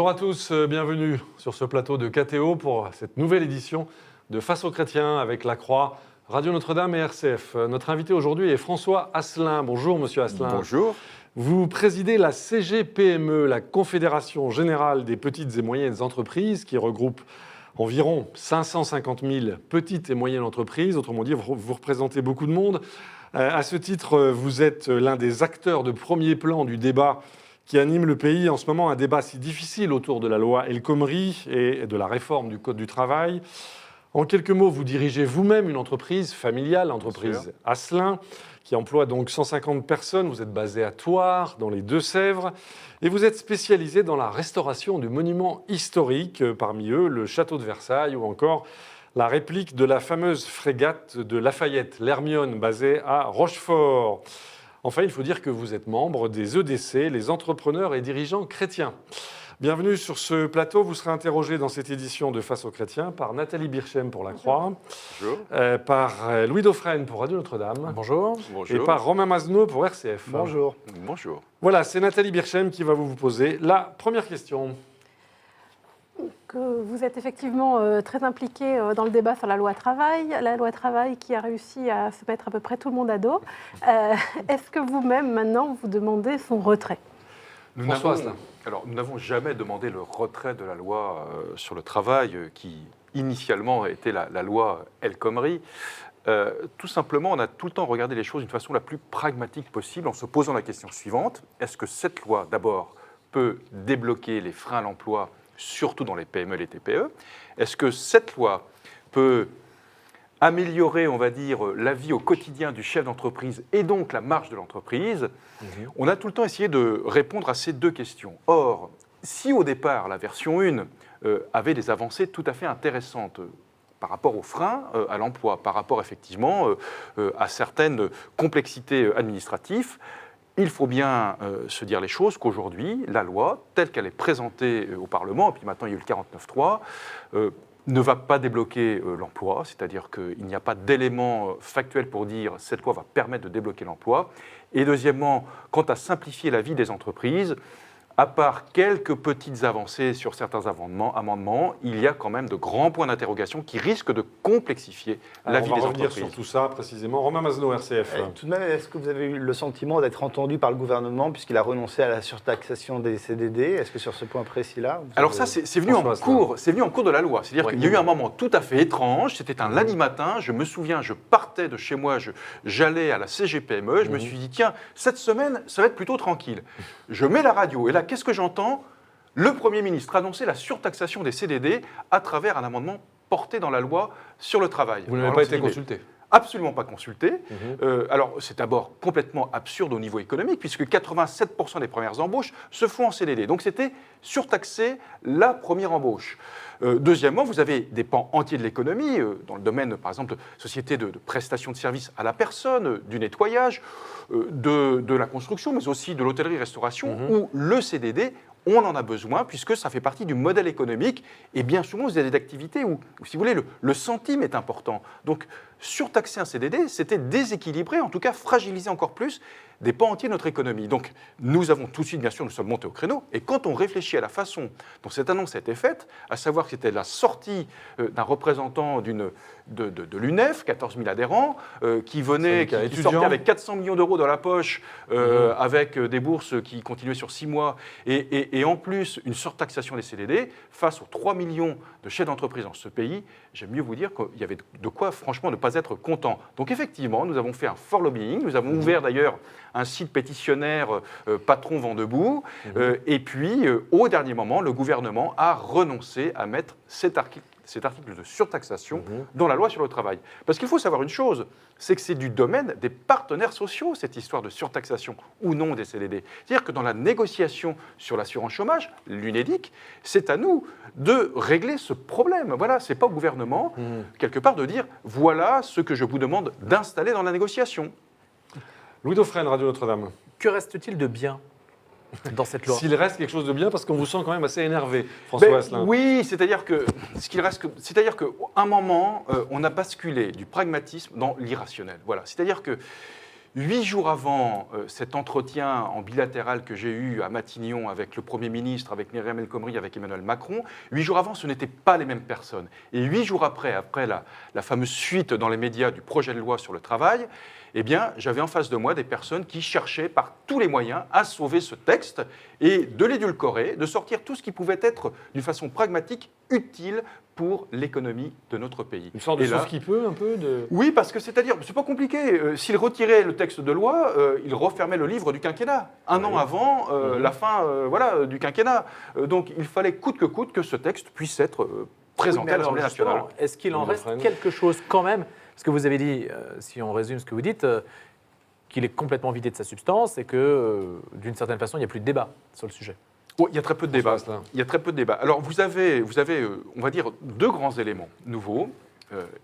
Bonjour à tous, bienvenue sur ce plateau de KTO pour cette nouvelle édition de Face aux chrétiens avec La Croix, Radio Notre-Dame et RCF. Notre invité aujourd'hui est François Asselin. Bonjour Monsieur Asselin. Bonjour. Vous présidez la CGPME, la Confédération Générale des Petites et Moyennes Entreprises, qui regroupe environ 550 000 petites et moyennes entreprises. Autrement dit, vous représentez beaucoup de monde. À ce titre, vous êtes l'un des acteurs de premier plan du débat qui anime le pays en ce moment, un débat si difficile autour de la loi El Khomri et de la réforme du Code du travail. En quelques mots, vous dirigez vous-même une entreprise familiale, l'entreprise Asselin, qui emploie donc 150 personnes. Vous êtes basé à Thouars, dans les Deux-Sèvres, et vous êtes spécialisé dans la restauration de monuments historiques, parmi eux le château de Versailles ou encore la réplique de la fameuse frégate de Lafayette, l'Hermione, basée à Rochefort. Enfin, il faut dire que vous êtes membre des EDC, les entrepreneurs et dirigeants chrétiens. Bienvenue sur ce plateau. Vous serez interrogé dans cette édition de Face aux chrétiens par Nathalie Birchem pour La Croix, par Louis Dauphren pour Radio Notre-Dame. Bonjour. Et par Romain Mazneau pour RCF. Bonjour. Bonjour. Voilà, c'est Nathalie Birchem qui va vous poser la première question. Que vous êtes effectivement très impliqué dans le débat sur la loi travail qui a réussi à se mettre à peu près tout le monde à dos. Est-ce que vous-même, maintenant, vous demandez son retrait ? Nous n'avons jamais demandé le retrait de la loi sur le travail qui, initialement, était la loi El Khomri. Tout simplement, on a tout le temps regardé les choses d'une façon la plus pragmatique possible en se posant la question suivante. Est-ce que cette loi, d'abord, peut débloquer les freins à l'emploi, surtout dans les PME et les TPE? Est-ce que cette loi peut améliorer, on va dire, la vie au quotidien du chef d'entreprise et donc la marge de l'entreprise? On a tout le temps essayé de répondre à ces deux questions. Or, si au départ, la version 1 avait des avancées tout à fait intéressantes par rapport aux freins à l'emploi, par rapport effectivement à certaines complexités administratives, il faut bien se dire les choses qu'aujourd'hui, la loi, telle qu'elle est présentée au Parlement, et puis maintenant il y a eu le 49.3, ne va pas débloquer l'emploi, c'est-à-dire qu'il n'y a pas d'élément factuel pour dire cette loi va permettre de débloquer l'emploi. Et deuxièmement, quant à simplifier la vie des entreprises, à part quelques petites avancées sur certains amendements, il y a quand même de grands points d'interrogation qui risquent de complexifier la vie des entreprises. On va revenir sur tout ça précisément. Romain Mazneau, RCF. Tout de même, est-ce que vous avez eu le sentiment d'être entendu par le gouvernement puisqu'il a renoncé à la surtaxation des CDD? Est-ce que sur ce point précis-là... Alors ça, c'est venu en cours de la loi. C'est-à-dire qu'il y a eu un moment tout à fait étrange. C'était un lundi matin. Je me souviens, je partais de chez moi, j'allais à la CGPME. Je me suis dit, tiens, cette semaine, ça va être plutôt tranquille. Je mets la radio et là, qu'est-ce que j'entends? Le Premier ministre annoncer la surtaxation des CDD à travers un amendement porté dans la loi sur le travail. Vous n'avez pas été consulté? Absolument pas consulté. Alors, c'est d'abord complètement absurde au niveau économique, puisque 87% des premières embauches se font en CDD. Donc, c'était surtaxer la première embauche. Deuxièmement, vous avez des pans entiers de l'économie, dans le domaine, par exemple, de sociétés de prestations de services à la personne, du nettoyage, de la construction, mais aussi de l'hôtellerie-restauration, où le CDD, on en a besoin puisque ça fait partie du modèle économique et bien souvent vous avez des activités où, si vous voulez, le centime est important. Donc, surtaxer un CDD, c'était déséquilibrer, en tout cas fragiliser encore plus des pans entiers de notre économie. Donc, nous avons tout de suite, bien sûr, nous sommes montés au créneau. Et quand on réfléchit à la façon dont cette annonce a été faite, à savoir que c'était la sortie d'un représentant de l'UNEF, 14 000 adhérents, qui sortait avec 400 millions d'euros dans la poche, avec des bourses qui continuaient sur 6 mois, et en plus une surtaxation des CDD, face aux 3 millions de chefs d'entreprise dans ce pays, j'aime mieux vous dire qu'il y avait de quoi, franchement, ne pas être content. Donc, effectivement, nous avons fait un fort lobbying. Nous avons ouvert, d'ailleurs, un site pétitionnaire Patron Vent Debout. Et puis, au dernier moment, le gouvernement a renoncé à mettre cet article de surtaxation dans la loi sur le travail. Parce qu'il faut savoir une chose, c'est que c'est du domaine des partenaires sociaux, cette histoire de surtaxation ou non des CDD. C'est-à-dire que dans la négociation sur l'assurance chômage, l'UNEDIC, c'est à nous de régler ce problème. Voilà, ce n'est pas au gouvernement, quelque part, de dire « voilà ce que je vous demande d'installer dans la négociation ». Louis Dauphren, Radio Notre-Dame. Que reste-t-il de bien dans cette loi? S'il reste quelque chose de bien, parce qu'on vous sent quand même assez énervé, François Asselin. Oui, c'est-à-dire qu'à un moment, on a basculé du pragmatisme dans l'irrationnel. Voilà, c'est-à-dire que 8 jours avant cet entretien en bilatéral que j'ai eu à Matignon avec le Premier ministre, avec Myriam El Khomri, avec Emmanuel Macron, 8 jours avant, ce n'étaient pas les mêmes personnes. Et 8 jours après la fameuse suite dans les médias du projet de loi sur le travail, eh bien, j'avais en face de moi des personnes qui cherchaient par tous les moyens à sauver ce texte et de l'édulcorer, de sortir tout ce qui pouvait être d'une façon pragmatique utile pour l'économie de notre pays. Une sorte de sauve qui peut, un peu de... Oui, parce que c'est-à-dire, c'est pas compliqué. S'il retirait le texte de loi, il refermait le livre du quinquennat. Un an avant la fin du quinquennat. Donc il fallait coûte que coûte que ce texte puisse être présenté à l'Assemblée nationale. Est-ce qu'il en reste quelque chose quand même? Parce que vous avez dit, si on résume ce que vous dites, qu'il est complètement vidé de sa substance et que, d'une certaine façon, il n'y a plus de débat sur le sujet. Oh, il y a très peu de débats. Il y a très peu de débats. Alors, vous avez on va dire, deux grands éléments nouveaux.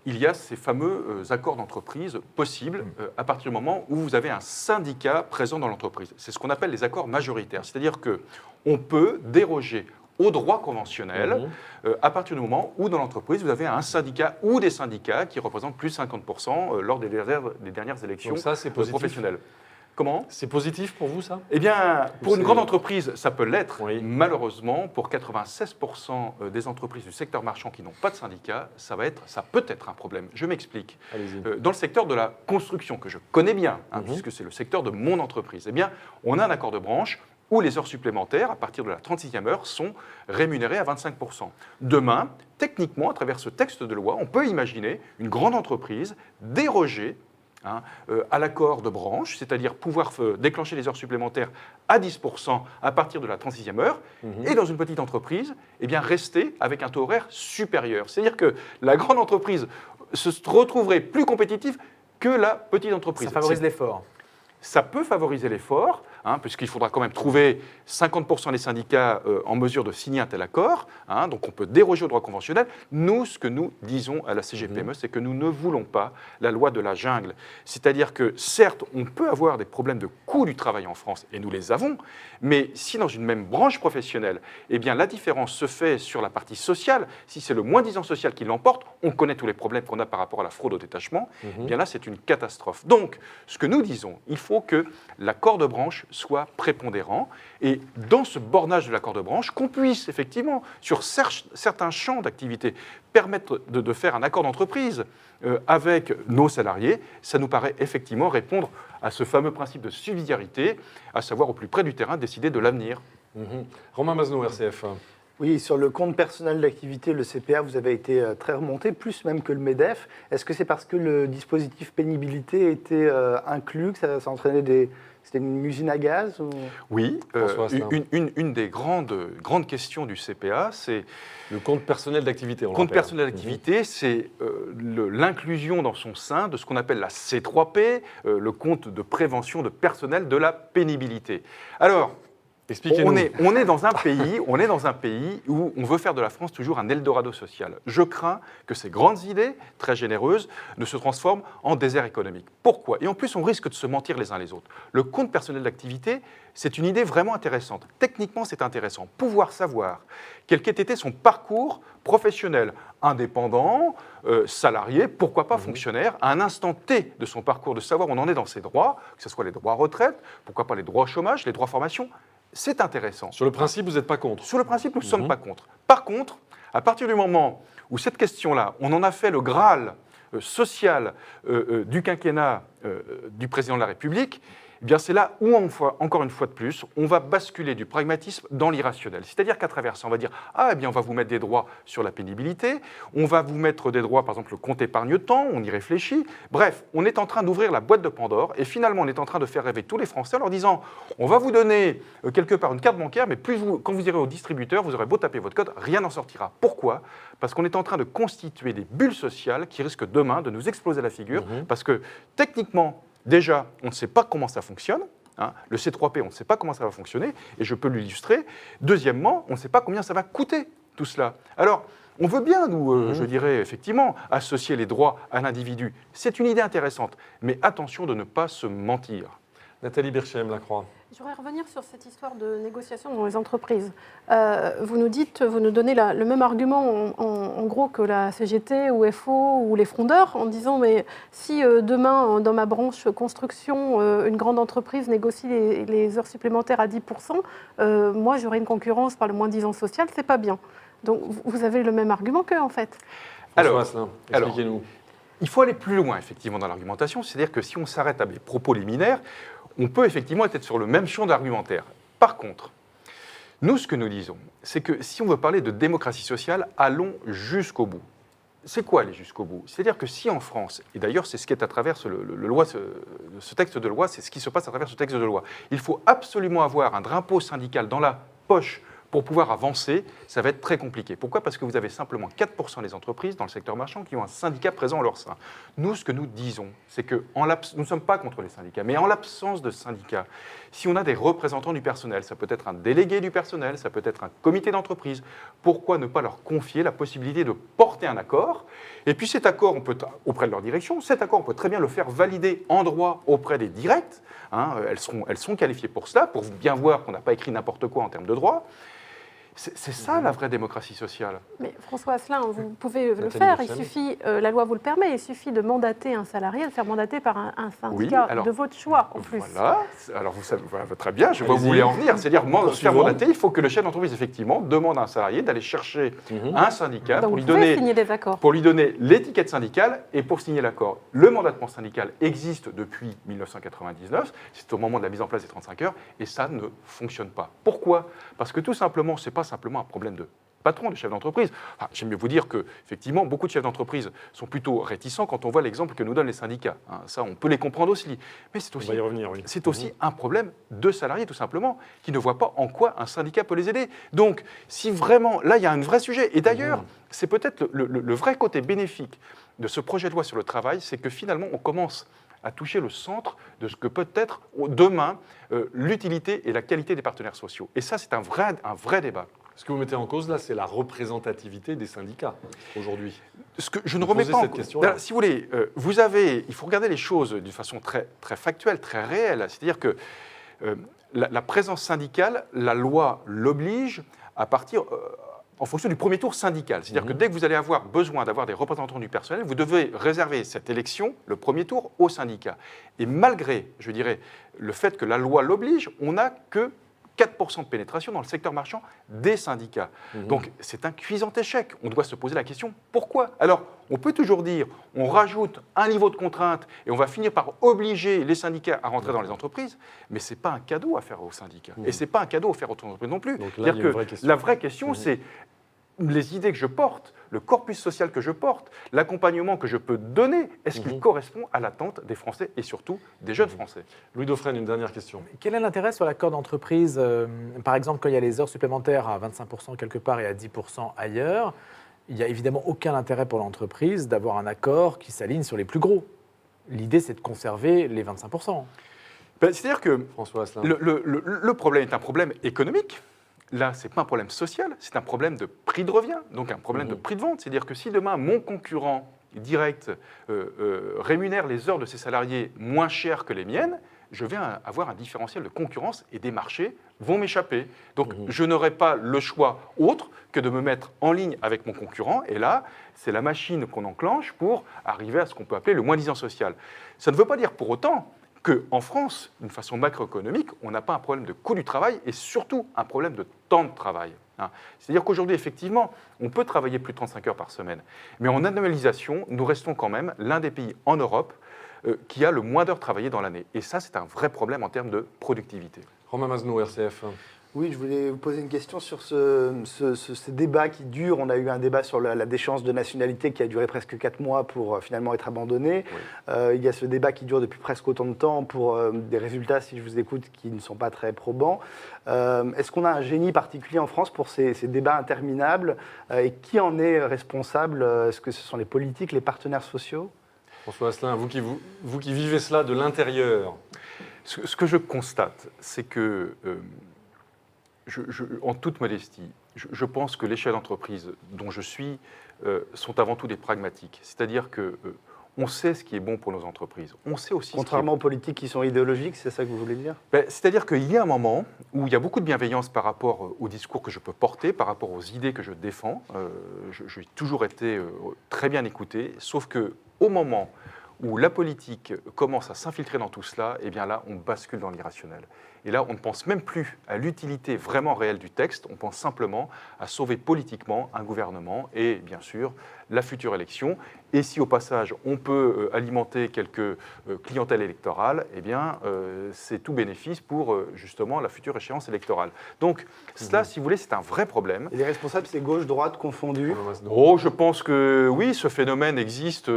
Il y a ces fameux accords d'entreprise possibles à partir du moment où vous avez un syndicat présent dans l'entreprise. C'est ce qu'on appelle les accords majoritaires. C'est-à-dire qu'on peut déroger au droit conventionnel à partir du moment où dans l'entreprise, vous avez un syndicat ou des syndicats qui représentent plus de 50% lors des dernières élections professionnelles. Comment ? C'est positif pour vous, ça ? Eh bien, pour une grande entreprise, ça peut l'être. Oui. Malheureusement, pour 96% des entreprises du secteur marchand qui n'ont pas de syndicat, ça peut être un problème. Je m'explique. Dans le secteur de la construction, que je connais bien, puisque c'est le secteur de mon entreprise, eh bien, on a un accord de branche où les heures supplémentaires, à partir de la 36e heure, sont rémunérées à 25%. Demain, techniquement, à travers ce texte de loi, on peut imaginer une grande entreprise déroger à l'accord de branche, c'est-à-dire pouvoir déclencher les heures supplémentaires à 10% à partir de la 36e heure, et dans une petite entreprise, eh bien, rester avec un taux horaire supérieur. C'est-à-dire que la grande entreprise se retrouverait plus compétitive que la petite entreprise. Ça favorise l'effort. Ça peut favoriser l'effort, puisqu'il faudra quand même trouver 50% des syndicats en mesure de signer un tel accord, donc on peut déroger au droit conventionnel. Nous, ce que nous disons à la CGPME, c'est que nous ne voulons pas la loi de la jungle. C'est-à-dire que, certes, on peut avoir des problèmes de coût du travail en France, et nous les avons, mais si dans une même branche professionnelle, eh bien, la différence se fait sur la partie sociale, si c'est le moins-disant social qui l'emporte, on connaît tous les problèmes qu'on a par rapport à la fraude au détachement, eh bien là, c'est une catastrophe. Donc, ce que nous disons, il faut que l'accord de branche soit prépondérant et dans ce bornage de l'accord de branche, qu'on puisse effectivement, sur certains champs d'activité, permettre de faire un accord d'entreprise avec nos salariés, ça nous paraît effectivement répondre à ce fameux principe de subsidiarité, à savoir au plus près du terrain, décider de l'avenir. Romain Masneau, RCF. Oui, sur le compte personnel d'activité, le CPA, vous avez été très remonté, plus même que le MEDEF. Est-ce que c'est parce que le dispositif pénibilité était inclus, que ça entraînait c'était une usine à gaz ou... Oui, une des grandes questions du CPA, c'est... Le compte personnel d'activité. Le compte personnel d'activité, c'est l'inclusion dans son sein de ce qu'on appelle la C3P, le compte de prévention de personnel de la pénibilité. Alors... On est dans un pays où on veut faire de la France toujours un Eldorado social. Je crains que ces grandes idées, très généreuses, ne se transforment en désert économique. Pourquoi ? Et en plus, on risque de se mentir les uns les autres. Le compte personnel d'activité, c'est une idée vraiment intéressante. Techniquement, c'est intéressant. Pouvoir savoir quel qu'ait été son parcours professionnel, indépendant, salarié, pourquoi pas fonctionnaire, à un instant T de son parcours, de savoir où on en est dans ses droits, que ce soit les droits retraite, pourquoi pas les droits chômage, les droits formation. C'est intéressant. Sur le principe, vous n'êtes pas contre ? Sur le principe, nous ne sommes pas contre. Par contre, à partir du moment où cette question-là, on en a fait le Graal social du quinquennat du président de la République, eh bien c'est là où, encore une fois de plus, on va basculer du pragmatisme dans l'irrationnel. C'est-à-dire qu'à travers ça, on va dire « Ah, eh bien, on va vous mettre des droits sur la pénibilité, on va vous mettre des droits, par exemple, le compte épargne-temps, on y réfléchit. » Bref, on est en train d'ouvrir la boîte de Pandore et finalement, on est en train de faire rêver tous les Français en leur disant « On va vous donner quelque part une carte bancaire, mais quand vous irez au distributeur, vous aurez beau taper votre code, rien n'en sortira. » Pourquoi ? Parce qu'on est en train de constituer des bulles sociales qui risquent demain de nous exploser la figure, parce que techniquement, déjà, on ne sait pas comment ça fonctionne. Le C3P, on ne sait pas comment ça va fonctionner, et je peux l'illustrer. Deuxièmement, on ne sait pas combien ça va coûter, tout cela. Alors, on veut bien, nous, je dirais, effectivement, associer les droits à l'individu. C'est une idée intéressante, mais attention de ne pas se mentir. Nathalie Birchem, La Croix. Je voudrais revenir sur cette histoire de négociation dans les entreprises. Vous nous donnez le même argument en gros que la CGT ou FO ou les frondeurs en disant mais si demain dans ma branche construction une grande entreprise négocie les heures supplémentaires à 10%, moi j'aurai une concurrence par le moins-disant social, c'est pas bien. Donc vous avez le même argument qu'eux en fait. François Asselin, expliquez-nous. Il faut aller plus loin, effectivement, dans l'argumentation. C'est-à-dire que si on s'arrête à mes propos liminaires, on peut effectivement être sur le même champ d'argumentaire. Par contre, nous, ce que nous disons, c'est que si on veut parler de démocratie sociale, allons jusqu'au bout. C'est quoi aller jusqu'au bout? C'est-à-dire que si en France, et d'ailleurs c'est ce qui est à travers ce texte de loi, c'est ce qui se passe à travers ce texte de loi, il faut absolument avoir un drapeau syndical dans la poche pour pouvoir avancer, ça va être très compliqué. Pourquoi? Parce que vous avez simplement 4% des entreprises dans le secteur marchand qui ont un syndicat présent en leur sein. Nous, ce que nous disons, c'est que nous ne sommes pas contre les syndicats, mais en l'absence de syndicats, si on a des représentants du personnel, ça peut être un délégué du personnel, ça peut être un comité d'entreprise, pourquoi ne pas leur confier la possibilité de porter un accord? Et puis cet accord, on peut, auprès de leur direction, cet accord, on peut très bien le faire valider en droit auprès des directs. Elles sont qualifiées pour cela, pour bien voir qu'on n'a pas écrit n'importe quoi en termes de droit. C'est ça la vraie démocratie sociale. Mais François Asselin, vous pouvez le Nathalie faire, il Birchem. suffit, la loi vous le permet, il suffit de mandater un salarié, de le faire mandater par un syndicat alors, de votre choix en plus. Voilà, alors vous savez voilà, très bien, je vois où vous Allez-y. voulez en venir. C'est-à-dire, faire Poursuivons. mandater, il faut que le chef d'entreprise, effectivement, demande à un salarié d'aller chercher un syndicat Donc pour vous lui, pouvez signer des accords. pour lui donner l'étiquette syndicale et pour signer l'accord. Le mandatement syndical existe depuis 1999, c'est au moment de la mise en place des 35 heures, et ça ne fonctionne pas. Pourquoi? Parce que tout simplement, ce n'est pas simplement un problème de patron, de chef d'entreprise. Enfin, j'aime mieux vous dire que, effectivement, beaucoup de chefs d'entreprise sont plutôt réticents quand on voit l'exemple que nous donnent les syndicats. Ça, on peut les comprendre aussi. Mais c'est On aussi va y revenir, oui. c'est aussi un problème de salariés, tout simplement, qui ne voient pas en quoi un syndicat peut les aider. Donc, si vraiment, là, il y a un vrai sujet. Et d'ailleurs, c'est peut-être le vrai côté bénéfique de ce projet de loi sur le travail, c'est que finalement, on commence à toucher le centre de ce que peut être demain l'utilité et la qualité des partenaires sociaux. Et ça, c'est un vrai débat. Ce que vous mettez en cause, là, c'est la représentativité des syndicats, aujourd'hui. Ce que je ne Vous remets posez pas en cette cause. question-là. Si vous voulez, il faut regarder les choses d'une façon très, très factuelle, très réelle. C'est-à-dire que la présence syndicale, la loi l'oblige à partir en fonction du premier tour syndical. C'est-à-dire que dès que vous allez avoir besoin d'avoir des représentants du personnel, vous devez réserver cette élection, le premier tour, au syndicat. Et malgré, je dirais, le fait que la loi l'oblige, on n'a que 4% de pénétration dans le secteur marchand des syndicats. Donc c'est un cuisant échec. On doit se poser la question, pourquoi? Alors, on peut toujours dire, on rajoute un niveau de contrainte et on va finir par obliger les syndicats à rentrer dans les entreprises, mais ce n'est pas un cadeau à faire aux syndicats. Et ce n'est pas un cadeau à faire aux entreprises non plus. Donc là, il y a une vraie question. La vraie question, c'est les idées que je porte, le corpus social que je porte, l'accompagnement que je peux donner, est-ce qu'il correspond à l'attente des Français et surtout des jeunes Français? Louis Dauphren, une dernière question. Quel est l'intérêt sur l'accord d'entreprise, par exemple, quand il y a les heures supplémentaires à 25% quelque part et à 10% ailleurs? Il n'y a évidemment aucun intérêt pour l'entreprise d'avoir un accord qui s'aligne sur les plus gros. L'idée, c'est de conserver les 25%. C'est-à-dire que François Asselin. le problème est un problème économique. Là, ce n'est pas un problème social, c'est un problème de prix de revient, donc un problème de prix de vente. C'est-à-dire que si demain, mon concurrent direct rémunère les heures de ses salariés moins chères que les miennes, je vais avoir un différentiel de concurrence et des marchés vont m'échapper. Donc, je n'aurai pas le choix autre que de me mettre en ligne avec mon concurrent. Et là, c'est la machine qu'on enclenche pour arriver à ce qu'on peut appeler le moins-disant social. Ça ne veut pas dire pour autant qu'en France, d'une façon macroéconomique, on n'a pas un problème de coût du travail et surtout un problème de temps de travail. C'est-à-dire qu'aujourd'hui, effectivement, on peut travailler plus de 35 heures par semaine. Mais en annualisation, nous restons quand même l'un des pays en Europe qui a le moins d'heures travaillées dans l'année. Et ça, c'est un vrai problème en termes de productivité. Romain Masneau, RCF. Oui, je voulais vous poser une question sur ce débat qui dure. On a eu un débat sur la déchéance de nationalité qui a duré presque 4 mois pour finalement être abandonné. Oui. Il y a ce débat qui dure depuis presque autant de temps pour des résultats, si je vous écoute, qui ne sont pas très probants. Est-ce qu'on a un génie particulier en France pour ces débats interminables et qui en est responsable? Est-ce que ce sont les politiques, les partenaires sociaux? François Asselin, vous qui vivez cela de l'intérieur. Ce que je constate, c'est que, en toute modestie, je pense que les chefs d'entreprise dont je suis sont avant tout des pragmatiques. C'est-à-dire que on sait ce qui est bon pour nos entreprises. On sait aussi Contrairement aux politiques qui sont idéologiques, c'est ça que vous voulez dire? C'est-à-dire qu'il y a un moment où il y a beaucoup de bienveillance par rapport au discours que je peux porter, par rapport aux idées que je défends. J'ai toujours été très bien écouté, sauf qu'au moment où la politique commence à s'infiltrer dans tout cela, eh bien là, on bascule dans l'irrationnel. Et là, on ne pense même plus à l'utilité vraiment réelle du texte, on pense simplement à sauver politiquement un gouvernement et, bien sûr, la future élection. Et si, au passage, on peut alimenter quelques clientèles électorales, eh bien, c'est tout bénéfice pour, justement, la future échéance électorale. Donc, cela, si vous voulez, c'est un vrai problème. Et les responsables, c'est gauche-droite confondus? Oh, je pense que oui, ce phénomène existe.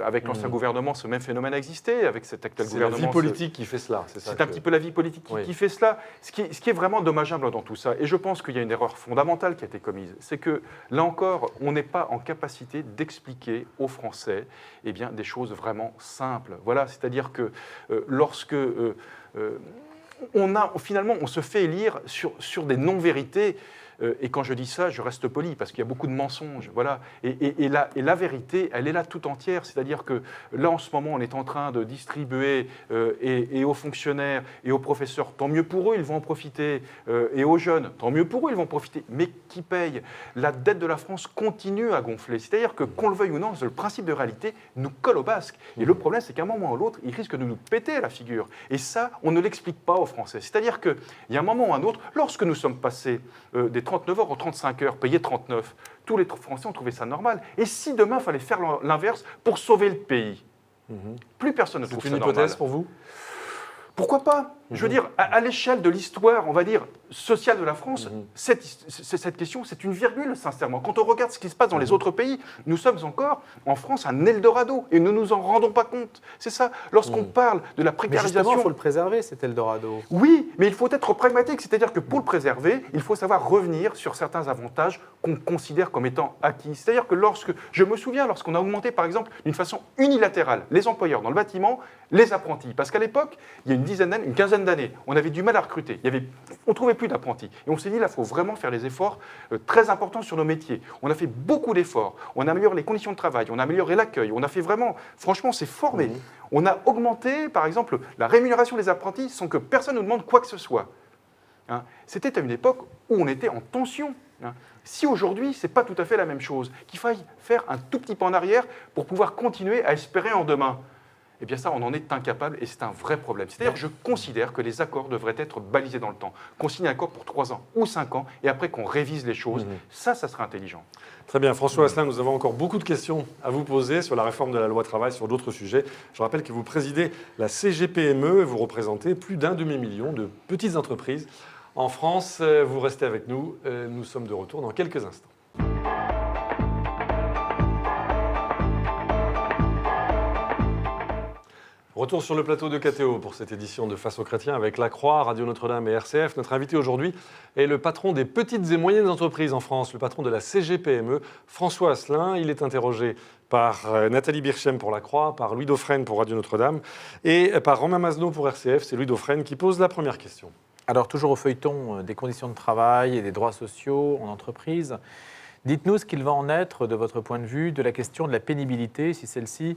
Avec l'ancien gouvernement, ce même phénomène a existé. Avec cet actuel gouvernement, c'est la vie politique qui fait cela. C'est un petit peu la vie politique qui fait cela. Ce qui est vraiment dommageable dans tout ça, et je pense qu'il y a une erreur fondamentale qui a été commise, c'est que, là encore, on n'est pas en capacité d'expliquer aux Français eh bien, des choses vraiment simples. Voilà, c'est-à-dire que lorsque finalement, on se fait élire sur des non-vérités. Et quand je dis ça, je reste poli, parce qu'il y a beaucoup de mensonges. Voilà. Et la vérité, elle est là tout entière. C'est-à-dire que là, en ce moment, on est en train de distribuer et aux fonctionnaires et aux professeurs, tant mieux pour eux, ils vont en profiter. Et aux jeunes, tant mieux pour eux, ils vont en profiter. Mais qui paye? La dette de la France continue à gonfler. C'est-à-dire que, qu'on le veuille ou non, le principe de réalité nous colle au basque. Et le problème, c'est qu'à un moment ou l'autre, il risque de nous péter à la figure. Et ça, on ne l'explique pas aux Français. C'est-à-dire qu'il y a un moment ou un autre, lorsque nous sommes passés des 39 heures aux 35 heures, payés 39, tous les Français ont trouvé ça normal. Et si demain, il fallait faire l'inverse pour sauver le pays? Plus personne ne trouve ça normal. C'est une hypothèse pour vous? Pourquoi pas? Je veux dire, à l'échelle de l'histoire, on va dire, sociale de la France, cette question, c'est une virgule, sincèrement. Quand on regarde ce qui se passe dans les autres pays, nous sommes encore, en France, un Eldorado, et nous ne nous en rendons pas compte. C'est ça. Lorsqu'on parle de la Mais précarisation... justement, il faut le préserver, cet Eldorado. Oui, mais il faut être pragmatique, c'est-à-dire que pour le préserver, il faut savoir revenir sur certains avantages qu'on considère comme étant acquis. C'est-à-dire que je me souviens, lorsqu'on a augmenté, par exemple, d'une façon unilatérale, les employeurs dans le bâtiment, les apprentis, parce qu'à l'époque, il y a une quinzaine d'années, on avait du mal à recruter, on ne trouvait plus d'apprentis. Et on s'est dit, là, il faut vraiment faire des efforts très importants sur nos métiers. On a fait beaucoup d'efforts, on a amélioré les conditions de travail, on a amélioré l'accueil, on a fait vraiment, franchement, c'est formé. On a augmenté, par exemple, la rémunération des apprentis sans que personne nous demande quoi que ce soit. Hein. C'était à une époque où on était en tension. Hein. Si aujourd'hui, ce n'est pas tout à fait la même chose, qu'il faille faire un tout petit pas en arrière pour pouvoir continuer à espérer en demain, eh bien ça, on en est incapable et c'est un vrai problème. C'est-à-dire que je considère que les accords devraient être balisés dans le temps. Qu'on signe un accord pour 3 ans ou 5 ans et après qu'on révise les choses, ça serait intelligent. Très bien. François Asselin, nous avons encore beaucoup de questions à vous poser sur la réforme de la loi travail, sur d'autres sujets. Je rappelle que vous présidez la CGPME et vous représentez plus d'1 demi-million de petites entreprises en France. Vous restez avec nous. Nous sommes de retour dans quelques instants. Retour sur le plateau de KTO pour cette édition de Face aux chrétiens avec La Croix, Radio Notre-Dame et RCF. Notre invité aujourd'hui est le patron des petites et moyennes entreprises en France, le patron de la CGPME, François Asselin. Il est interrogé par Nathalie Birchem pour La Croix, par Louis Dauphren pour Radio Notre-Dame et par Romain Masneau pour RCF. C'est Louis Dauphren qui pose la première question. Alors, toujours au feuilleton des conditions de travail et des droits sociaux en entreprise, dites-nous ce qu'il va en être, de votre point de vue, de la question de la pénibilité, si celle-ci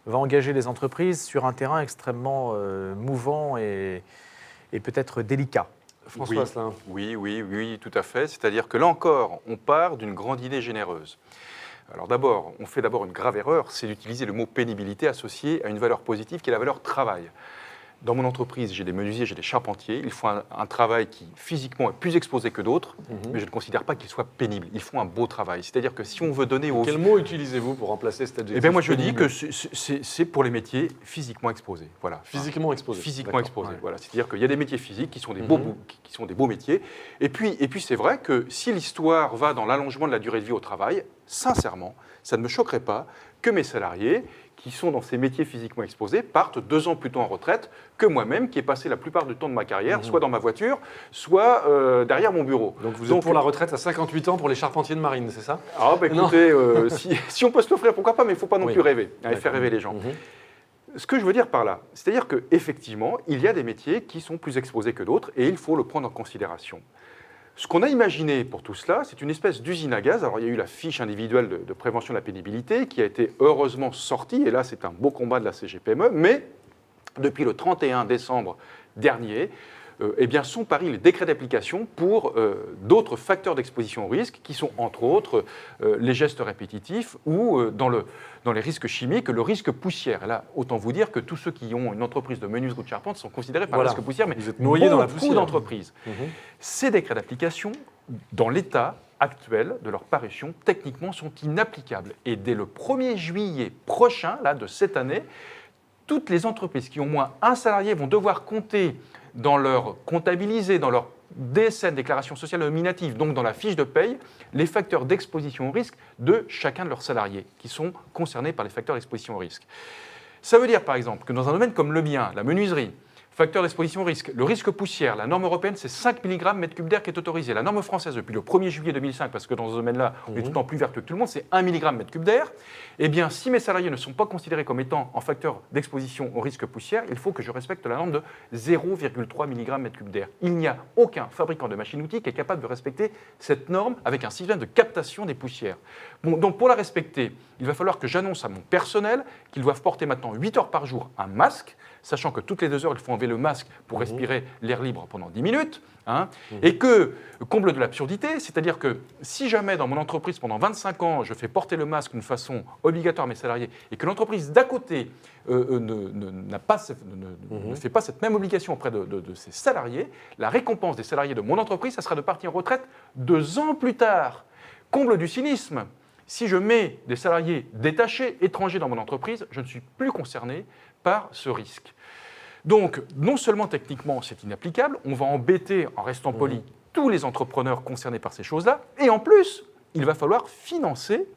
va engager les entreprises sur un terrain extrêmement mouvant et peut-être délicat. François Asselin. Oui, tout à fait. C'est-à-dire que là encore, on part d'une grande idée généreuse. Alors d'abord, on fait d'abord une grave erreur, c'est d'utiliser le mot pénibilité associé à une valeur positive qui est la valeur travail. Dans mon entreprise, j'ai des menuisiers, j'ai des charpentiers. Ils font un travail qui, physiquement, est plus exposé que d'autres, mais je ne considère pas qu'il soit pénible. Ils font un beau travail. C'est-à-dire que si on veut donner aux... Quel mot utilisez-vous pour remplacer cet adjectif? Eh bien, moi, je dis que c'est pour les métiers physiquement exposés. Voilà. Physiquement exposés. Physiquement exposés, ouais. Voilà. C'est-à-dire qu'il y a des métiers physiques qui sont des beaux métiers. Et puis c'est vrai que si l'histoire va dans l'allongement de la durée de vie au travail, sincèrement, ça ne me choquerait pas que mes salariés qui sont dans ces métiers physiquement exposés partent 2 ans plus tôt en retraite que moi-même, qui ai passé la plupart du temps de ma carrière, soit dans ma voiture, soit derrière mon bureau. Donc vous êtes pour la retraite à 58 ans pour les charpentiers de marine, c'est ça? Ah bah écoutez, si on peut se l'offrir, pourquoi pas, mais il ne faut pas non plus rêver, faire rêver les gens. Ce que je veux dire par là, c'est-à-dire qu'effectivement, il y a des métiers qui sont plus exposés que d'autres et il faut le prendre en considération. Ce qu'on a imaginé pour tout cela, c'est une espèce d'usine à gaz. Alors, il y a eu la fiche individuelle de prévention de la pénibilité qui a été heureusement sortie, et là, c'est un beau combat de la CGPME, mais depuis le 31 décembre dernier, eh bien, sont paris les décrets d'application pour d'autres facteurs d'exposition au risque, qui sont entre autres les gestes répétitifs ou dans les risques chimiques, le risque poussière. Et là, autant vous dire que tous ceux qui ont une entreprise de menuiserie ou de charpente sont considérés par le risque poussière, mais vous êtes noyés dans la poussière. Beaucoup d'entreprises. Ces décrets d'application, dans l'état actuel de leur parution, techniquement, sont inapplicables. Et dès le 1er juillet prochain, là, de cette année, toutes les entreprises qui ont moins un salarié vont devoir compter dans leur comptabiliser, dans leur DSN, déclaration sociale nominative, donc dans la fiche de paye, les facteurs d'exposition au risque de chacun de leurs salariés qui sont concernés par les facteurs d'exposition au risque. Ça veut dire par exemple que dans un domaine comme le mien, la menuiserie, facteur d'exposition au risque, le risque poussière, la norme européenne, c'est 5 mg mètre cube d'air qui est autorisé. La norme française, depuis le 1er juillet 2005, parce que dans ce domaine-là, on est tout le temps plus vertueux que tout le monde, c'est 1 mg mètre cube d'air. Eh bien, si mes salariés ne sont pas considérés comme étant en facteur d'exposition au risque poussière, il faut que je respecte la norme de 0,3 mg mètre cube d'air. Il n'y a aucun fabricant de machines-outils qui est capable de respecter cette norme avec un système de captation des poussières. Bon, donc pour la respecter, il va falloir que j'annonce à mon personnel qu'ils doivent porter maintenant 8 heures par jour un masque, sachant que toutes les 2 heures, il faut enlever le masque pour respirer l'air libre pendant 10 minutes, et que, comble de l'absurdité, c'est-à-dire que si jamais dans mon entreprise, pendant 25 ans, je fais porter le masque d'une façon obligatoire à mes salariés, et que l'entreprise d'à côté ne fait pas cette même obligation auprès de ses salariés, la récompense des salariés de mon entreprise, ça sera de partir en retraite 2 ans plus tard. Comble du cynisme. Si je mets des salariés détachés, étrangers dans mon entreprise, je ne suis plus concerné par ce risque. Donc, non seulement techniquement c'est inapplicable, on va embêter, en restant poli, tous les entrepreneurs concernés par ces choses-là, et en plus, il va falloir financer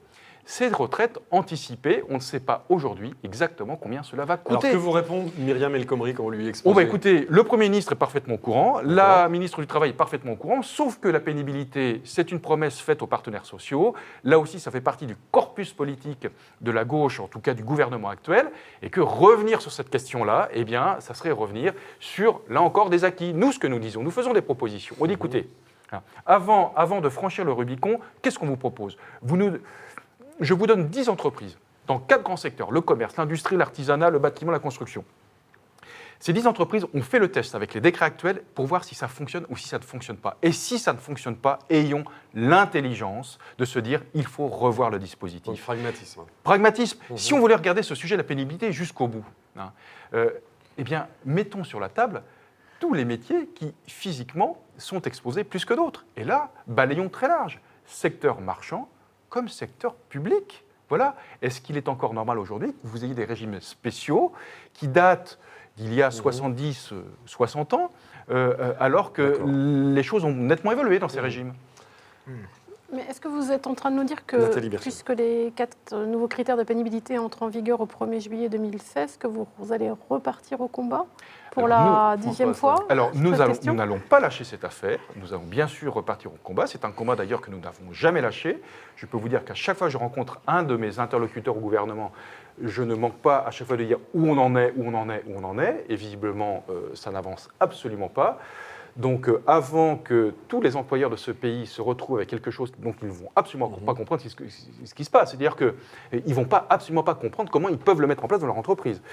ces retraites anticipées. On ne sait pas aujourd'hui exactement combien cela va coûter. Alors que vous répond Myriam El Khomri quand on lui expose? Oh bah écoutez, le Premier ministre est parfaitement au courant, la ministre du Travail est parfaitement au courant, sauf que la pénibilité, c'est une promesse faite aux partenaires sociaux. Là aussi, ça fait partie du corpus politique de la gauche, en tout cas du gouvernement actuel, et que revenir sur cette question-là, eh bien, ça serait revenir sur, là encore, des acquis. Nous, ce que nous disons, nous faisons des propositions. On dit, écoutez, avant de franchir le Rubicon, qu'est-ce qu'on vous propose? Je vous donne 10 entreprises dans 4 grands secteurs, le commerce, l'industrie, l'artisanat, le bâtiment, la construction. Ces 10 entreprises ont fait le test avec les décrets actuels pour voir si ça fonctionne ou si ça ne fonctionne pas. Et si ça ne fonctionne pas, ayons l'intelligence de se dire il faut revoir le dispositif. Donc, pragmatisme. Pragmatisme. Si on voulait regarder ce sujet de la pénibilité jusqu'au bout, eh bien, mettons sur la table tous les métiers qui, physiquement, sont exposés plus que d'autres. Et là, balayons très large. Secteur marchand, comme secteur public. Voilà. Est-ce qu'il est encore normal aujourd'hui que vous ayez des régimes spéciaux qui datent d'il y a 70, 60 ans, alors que les choses ont nettement évolué dans ces régimes? Mais est-ce que vous êtes en train de nous dire que, puisque les 4 nouveaux critères de pénibilité entrent en vigueur au 1er juillet 2016, que vous allez repartir au combat pour la 10e fois? Alors, nous n'allons pas lâcher cette affaire. Nous allons bien sûr repartir au combat. C'est un combat d'ailleurs que nous n'avons jamais lâché. Je peux vous dire qu'à chaque fois que je rencontre un de mes interlocuteurs au gouvernement, je ne manque pas à chaque fois de dire où on en est, où on en est, où on en est. Et visiblement, ça n'avance absolument pas. Donc, avant que tous les employeurs de ce pays se retrouvent avec quelque chose dont ils ne vont absolument pas comprendre ce qui se passe, c'est-à-dire qu'ils ne vont absolument pas comprendre comment ils peuvent le mettre en place dans leur entreprise,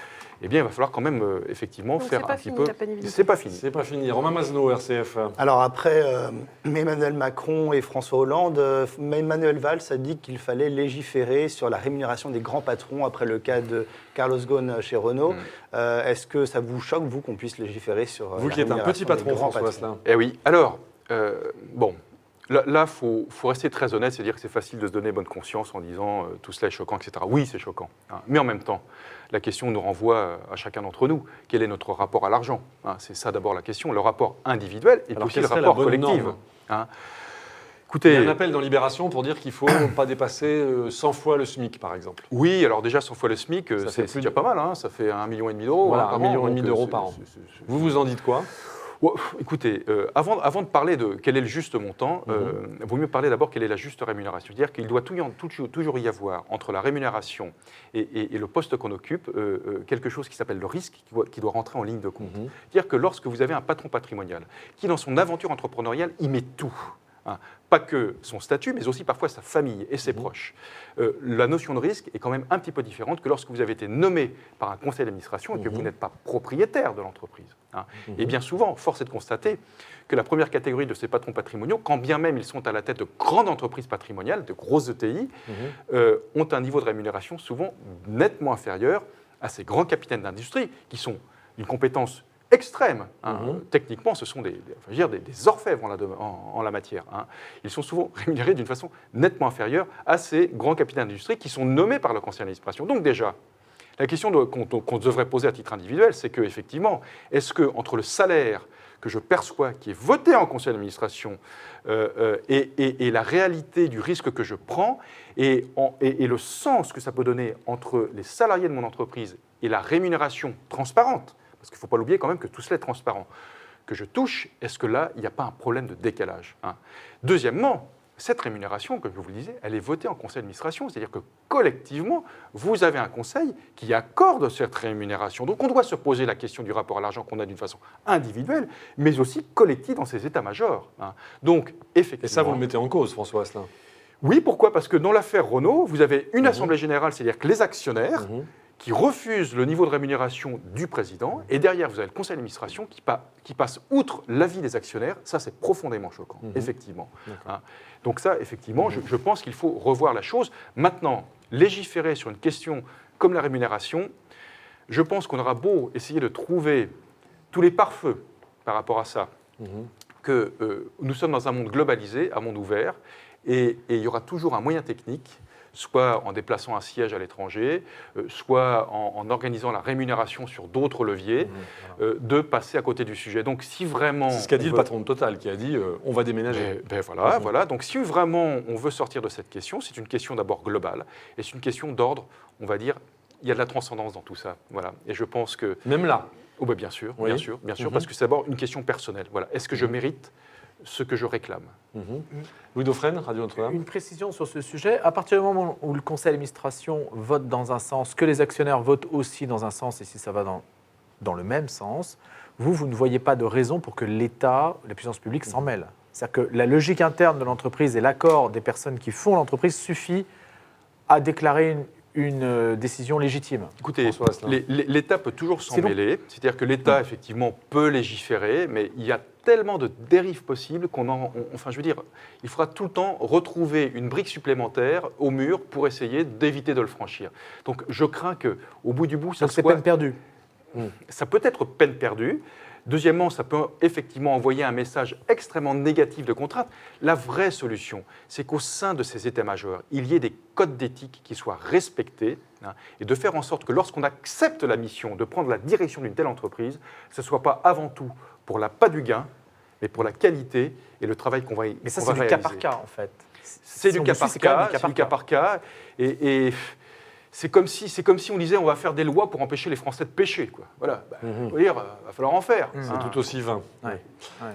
eh bien, il va falloir quand même, effectivement, donc faire un petit peu... C'est pas fini. C'est pas fini. Romain Mazenot, RCF. Alors après Emmanuel Macron et François Hollande, Manuel Valls a dit qu'il fallait légiférer sur la rémunération des grands patrons après le cas de Carlos Ghosn chez Renault. Est-ce que ça vous choque, vous, qu'on puisse légiférer sur vous qui êtes un petit patron, François Asselin. Eh oui. Alors, bon, là, faut rester très honnête, c'est-à-dire que c'est facile de se donner bonne conscience en disant tout cela est choquant, etc. Oui, c'est choquant. Mais en même temps, la question nous renvoie à chacun d'entre nous. Quel est notre rapport à l'argent? C'est ça d'abord la question, le rapport individuel et puis aussi le rapport collectif. Écoutez, il y a un appel dans Libération pour dire qu'il ne faut pas dépasser 100 fois le SMIC, par exemple. Oui, alors déjà 100 fois le SMIC, c'est déjà pas mal, ça fait 1,5 million d'euros. Voilà, par 1,5 million an, d'euros par an. Vous en dites quoi? Écoutez, avant de parler de quel est le juste montant, il vaut mieux parler d'abord quelle est la juste rémunération. C'est-à-dire qu'il doit toujours y avoir entre la rémunération et le poste qu'on occupe quelque chose qui s'appelle le risque qui doit rentrer en ligne de compte. C'est-à-dire que lorsque vous avez un patron patrimonial qui, dans son aventure entrepreneuriale, y met tout, hein, pas que son statut, mais aussi parfois sa famille et ses proches. La notion de risque est quand même un petit peu différente que lorsque vous avez été nommé par un conseil d'administration et que vous n'êtes pas propriétaire de l'entreprise. Hein. Et bien souvent, force est de constater que la première catégorie de ces patrons patrimoniaux, quand bien même ils sont à la tête de grandes entreprises patrimoniales, de grosses ETI, ont un niveau de rémunération souvent nettement inférieur à ces grands capitaines d'industrie qui sont d'une compétence extrême. Hein. Techniquement, ce sont des orfèvres en la matière. Hein. Ils sont souvent rémunérés d'une façon nettement inférieure à ces grands capitaines d'industrie qui sont nommés par le conseil d'administration. Donc déjà, la question qu'on devrait poser à titre individuel, c'est que effectivement, est-ce que entre le salaire que je perçois, qui est voté en conseil d'administration, et la réalité du risque que je prends, et le sens que ça peut donner entre les salariés de mon entreprise et la rémunération transparente, parce qu'il ne faut pas l'oublier quand même que tout cela est transparent, que je touche, est-ce que là, il n'y a pas un problème de décalage, hein. Deuxièmement, cette rémunération, comme je vous le disais, elle est votée en conseil d'administration, c'est-à-dire que collectivement, vous avez un conseil qui accorde cette rémunération. Donc on doit se poser la question du rapport à l'argent qu'on a d'une façon individuelle, mais aussi collective dans ses états-majors, hein. Donc, effectivement... Et ça, vous le mettez en cause, François Asselin? Oui, pourquoi? Parce que dans l'affaire Renault, vous avez une assemblée générale, c'est-à-dire que les actionnaires qui refusent le niveau de rémunération du président, et derrière, vous avez le conseil d'administration qui passe outre l'avis des actionnaires. Ça, c'est profondément choquant, effectivement. Hein. Donc ça, effectivement, je pense qu'il faut revoir la chose. Maintenant, légiférer sur une question comme la rémunération, je pense qu'on aura beau essayer de trouver tous les pare-feux par rapport à ça, que nous sommes dans un monde globalisé, un monde ouvert, et il y aura toujours un moyen technique, soit en déplaçant un siège à l'étranger, soit en organisant la rémunération sur d'autres leviers, de passer à côté du sujet. Donc si vraiment... C'est ce qu'a dit le patron de Total, qui a dit on va déménager. Voilà. Donc si vraiment on veut sortir de cette question, c'est une question d'abord globale, et c'est une question d'ordre, on va dire, il y a de la transcendance dans tout ça. Voilà. Et je pense que... Même là? Oh, bien sûr, bien sûr, parce que c'est d'abord une question personnelle. Voilà. Est-ce que je mérite ce que je réclame? Louis Dauphren, Radio Notre-Dame. Une précision sur ce sujet. À partir du moment où le conseil d'administration vote dans un sens, que les actionnaires votent aussi dans un sens, et si ça va dans le même sens, vous ne voyez pas de raison pour que l'État, la puissance publique, s'en mêle. C'est-à-dire que la logique interne de l'entreprise et l'accord des personnes qui font l'entreprise suffit à déclarer une décision légitime. Écoutez, l'État peut toujours s'en mêler. C'est-à-dire que l'État, effectivement, peut légiférer, mais il y a tellement de dérives possibles il faudra tout le temps retrouver une brique supplémentaire au mur pour essayer d'éviter de le franchir. Donc je crains qu'au bout du bout, ça c'est peine perdue. Ça peut être peine perdue. Deuxièmement, ça peut effectivement envoyer un message extrêmement négatif de contrainte. La vraie solution, c'est qu'au sein de ces états-majors, il y ait des codes d'éthique qui soient respectés, hein, et de faire en sorte que lorsqu'on accepte la mission de prendre la direction d'une telle entreprise, ce ne soit pas avant tout pour l'appât du gain, mais pour la qualité et le travail qu'on va réaliser. Mais ça, c'est du cas par cas, en fait. C'est du cas par cas. Et c'est comme si on disait on va faire des lois pour empêcher les Français de pêcher, quoi. Voilà, faut dire, va falloir en faire. C'est tout aussi vain.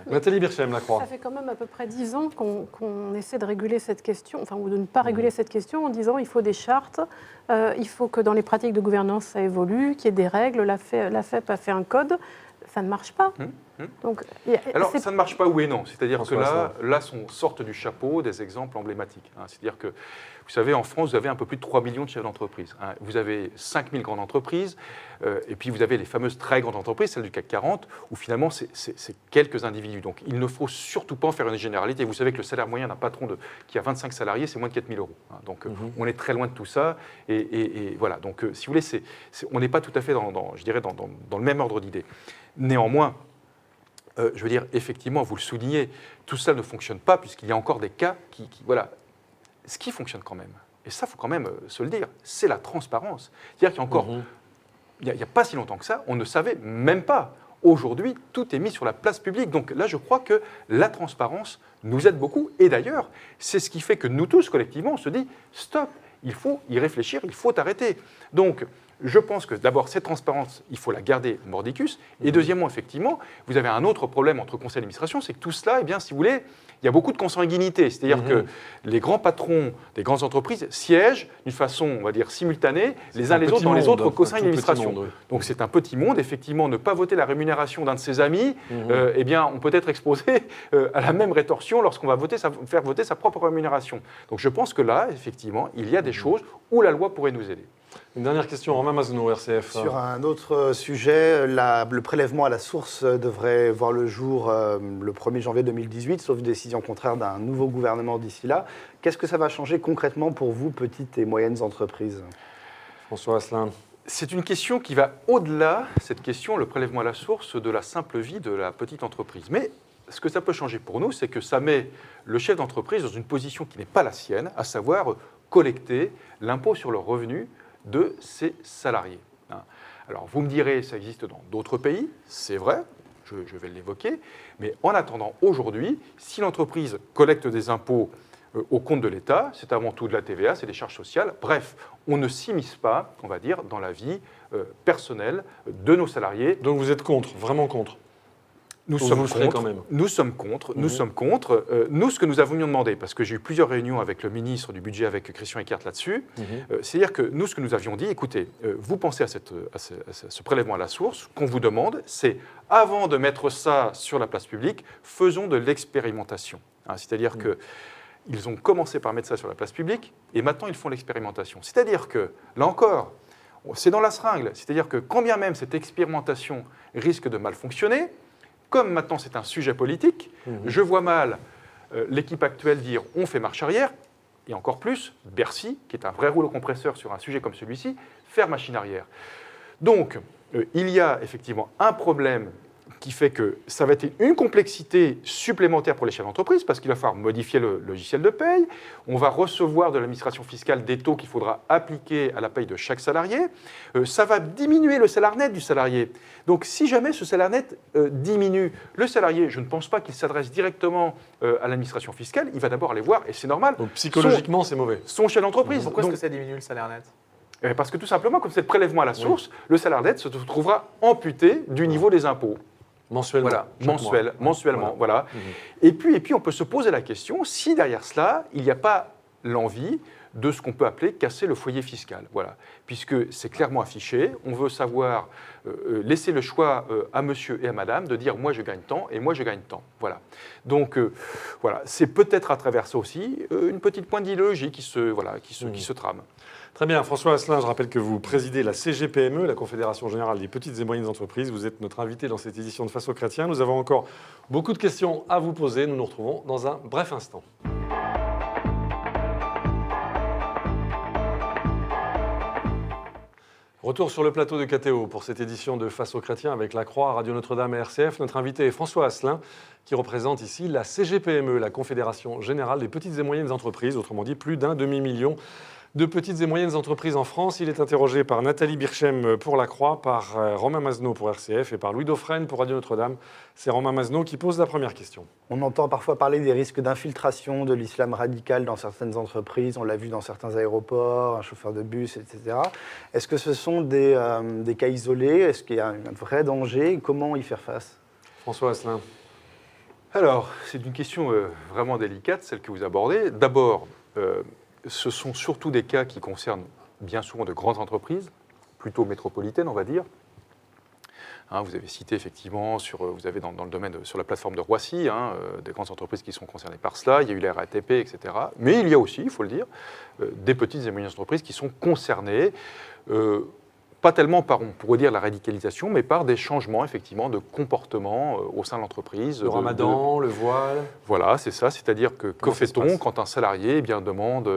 Nathalie Birchem-Lacroix. Ça fait quand même à peu près 10 ans qu'on essaie de réguler cette question, ou de ne pas réguler cette question en disant il faut des chartes, il faut que dans les pratiques de gouvernance ça évolue, qu'il y ait des règles, la FEP a fait un code. Ça ne marche pas. Donc, alors, ça ne marche pas, oui et non. C'est-à-dire que là sortent du chapeau des exemples emblématiques. Hein. C'est-à-dire que, vous savez, en France, vous avez un peu plus de 3 millions de chefs d'entreprise. Hein. Vous avez 5000 grandes entreprises, et puis vous avez les fameuses très grandes entreprises, celles du CAC 40, où finalement, c'est quelques individus. Donc, il ne faut surtout pas en faire une généralité. Vous savez que le salaire moyen d'un patron qui a 25 salariés, c'est moins de 4000 €. Hein. Donc, on est très loin de tout ça. Et voilà. Donc, si vous voulez, on n'est pas tout à fait dans le même ordre d'idées. Néanmoins, je veux dire, effectivement, vous le soulignez, tout ça ne fonctionne pas puisqu'il y a encore des cas voilà. Ce qui fonctionne quand même, et ça, il faut quand même se le dire, c'est la transparence. C'est-à-dire qu'il y a encore, il n'y a pas si longtemps que ça, on ne savait même pas. Aujourd'hui, tout est mis sur la place publique. Donc là, je crois que la transparence nous aide beaucoup. Et d'ailleurs, c'est ce qui fait que nous tous, collectivement, on se dit, stop, il faut y réfléchir, il faut arrêter. Donc, je pense que d'abord, cette transparence, il faut la garder mordicus. Et deuxièmement, effectivement, vous avez un autre problème entre conseil d'administration, c'est que tout cela, eh bien, si vous voulez, il y a beaucoup de consanguinité. C'est-à-dire que les grands patrons des grandes entreprises siègent d'une façon, on va dire, simultanée, les uns les autres dans les autres conseils d'administration. Donc c'est un petit monde. Effectivement, ne pas voter la rémunération d'un de ses amis, eh bien, on peut être exposé à la même rétorsion lorsqu'on va faire voter sa propre rémunération. Donc je pense que là, effectivement, il y a des choses où la loi pourrait nous aider. Une dernière question, Romain Masneau, RCF. Sur un autre sujet, le prélèvement à la source devrait voir le jour le 1er janvier 2018, sauf décision contraire d'un nouveau gouvernement d'ici là. Qu'est-ce que ça va changer concrètement pour vous, petites et moyennes entreprises? François Asselin. C'est une question qui va au-delà, cette question, le prélèvement à la source, de la simple vie de la petite entreprise. Mais ce que ça peut changer pour nous, c'est que ça met le chef d'entreprise dans une position qui n'est pas la sienne, à savoir collecter l'impôt sur le revenu de ses salariés. Alors vous me direz, ça existe dans d'autres pays, c'est vrai, je vais l'évoquer, mais en attendant, aujourd'hui, si l'entreprise collecte des impôts au compte de l'État, c'est avant tout de la TVA, c'est des charges sociales, bref, on ne s'immisce pas, on va dire, dans la vie personnelle de nos salariés. Donc vous êtes contre, vraiment contre? Nous Vous sommes le ferez contre. quand même. Nous sommes contre. Nous sommes contre. Nous, ce que nous avons demandé, parce que j'ai eu plusieurs réunions avec le ministre du Budget, avec Christian Eckert là-dessus, c'est-à-dire que nous, ce que nous avions dit, écoutez, vous pensez à ce prélèvement à la source, qu'on vous demande, c'est avant de mettre ça sur la place publique, faisons de l'expérimentation. C'est-à-dire que ils ont commencé par mettre ça sur la place publique, et maintenant ils font l'expérimentation. C'est-à-dire que, là encore, c'est dans la seringue. C'est-à-dire que quand bien même cette expérimentation risque de mal fonctionner, comme maintenant c'est un sujet politique, je vois mal l'équipe actuelle dire on fait marche arrière, et encore plus Bercy, qui est un vrai rouleau compresseur sur un sujet comme celui-ci, faire machine arrière. Donc, il y a effectivement un problème qui fait que ça va être une complexité supplémentaire pour les chefs d'entreprise, parce qu'il va falloir modifier le logiciel de paye, on va recevoir de l'administration fiscale des taux qu'il faudra appliquer à la paye de chaque salarié, ça va diminuer le salaire net du salarié. Donc si jamais ce salaire net diminue, le salarié, je ne pense pas qu'il s'adresse directement à l'administration fiscale, il va d'abord aller voir, et c'est normal, donc, psychologiquement, c'est mauvais. Son chef d'entreprise. Pourquoi Donc, est-ce que ça diminue le salaire net? parce que tout simplement, comme c'est le prélèvement à la source, le salaire net se trouvera amputé du niveau des impôts. Mensuellement. Voilà, chaque mois. mensuellement, voilà. Et puis, on peut se poser la question si derrière cela, il n'y a pas l'envie de ce qu'on peut appeler casser le foyer fiscal. Voilà. Puisque c'est clairement affiché, on veut savoir laisser le choix à monsieur et à madame de dire moi je gagne tant et moi je gagne tant. Voilà. Donc voilà, c'est peut-être à travers ça aussi une petite pointe d'idéologie qui se trame. Très bien, François Asselin, je rappelle que vous présidez la CGPME, la Confédération Générale des Petites et Moyennes Entreprises. Vous êtes notre invité dans cette édition de Face aux Chrétiens. Nous avons encore beaucoup de questions à vous poser. Nous nous retrouvons dans un bref instant. Retour sur le plateau de KTO pour cette édition de Face aux Chrétiens avec La Croix, Radio Notre-Dame et RCF. Notre invité est François Asselin, qui représente ici la CGPME, la Confédération Générale des Petites et Moyennes Entreprises, autrement dit plus d'un demi-million de petites et moyennes entreprises en France. Il est interrogé par Nathalie Birchem pour La Croix, par Romain Masneau pour RCF et par Louis Dauphren pour Radio Notre-Dame. C'est Romain Masneau qui pose la première question. On entend parfois parler des risques d'infiltration de l'islam radical dans certaines entreprises. On l'a vu dans certains aéroports, un chauffeur de bus, etc. Est-ce que ce sont des cas isolés? Est-ce qu'il y a un vrai danger? Comment y faire face? François Asselin. Alors, c'est une question vraiment délicate, celle que vous abordez. D'abord, ce sont surtout des cas qui concernent bien souvent de grandes entreprises, plutôt métropolitaines, on va dire. Vous avez cité effectivement, vous avez dans le domaine, sur la plateforme de Roissy, des grandes entreprises qui sont concernées par cela. Il y a eu la RATP, etc. Mais il y a aussi, il faut le dire, des petites et moyennes entreprises qui sont concernées, pas tellement par, on pourrait dire, la radicalisation, mais par des changements, effectivement, de comportement au sein de l'entreprise. Le ramadan, le voile. Voilà, c'est ça. C'est-à-dire que fait-on quand un salarié demande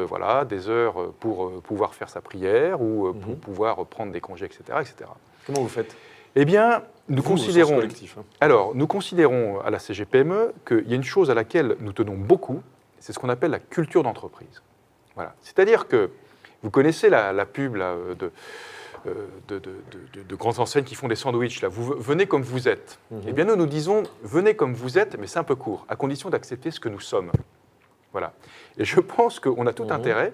des heures pour pouvoir faire sa prière ou pour pouvoir prendre des congés, etc., etc. Comment vous faites? Eh bien, nous considérons à la CGPME qu'il y a une chose à laquelle nous tenons beaucoup, c'est ce qu'on appelle la culture d'entreprise. Voilà. C'est-à-dire que vous connaissez la pub là, de grandes enseignes qui font des sandwichs, là. Vous venez comme vous êtes. Eh bien, nous disons, venez comme vous êtes, mais c'est un peu court, à condition d'accepter ce que nous sommes. Voilà. Et je pense qu'on a tout intérêt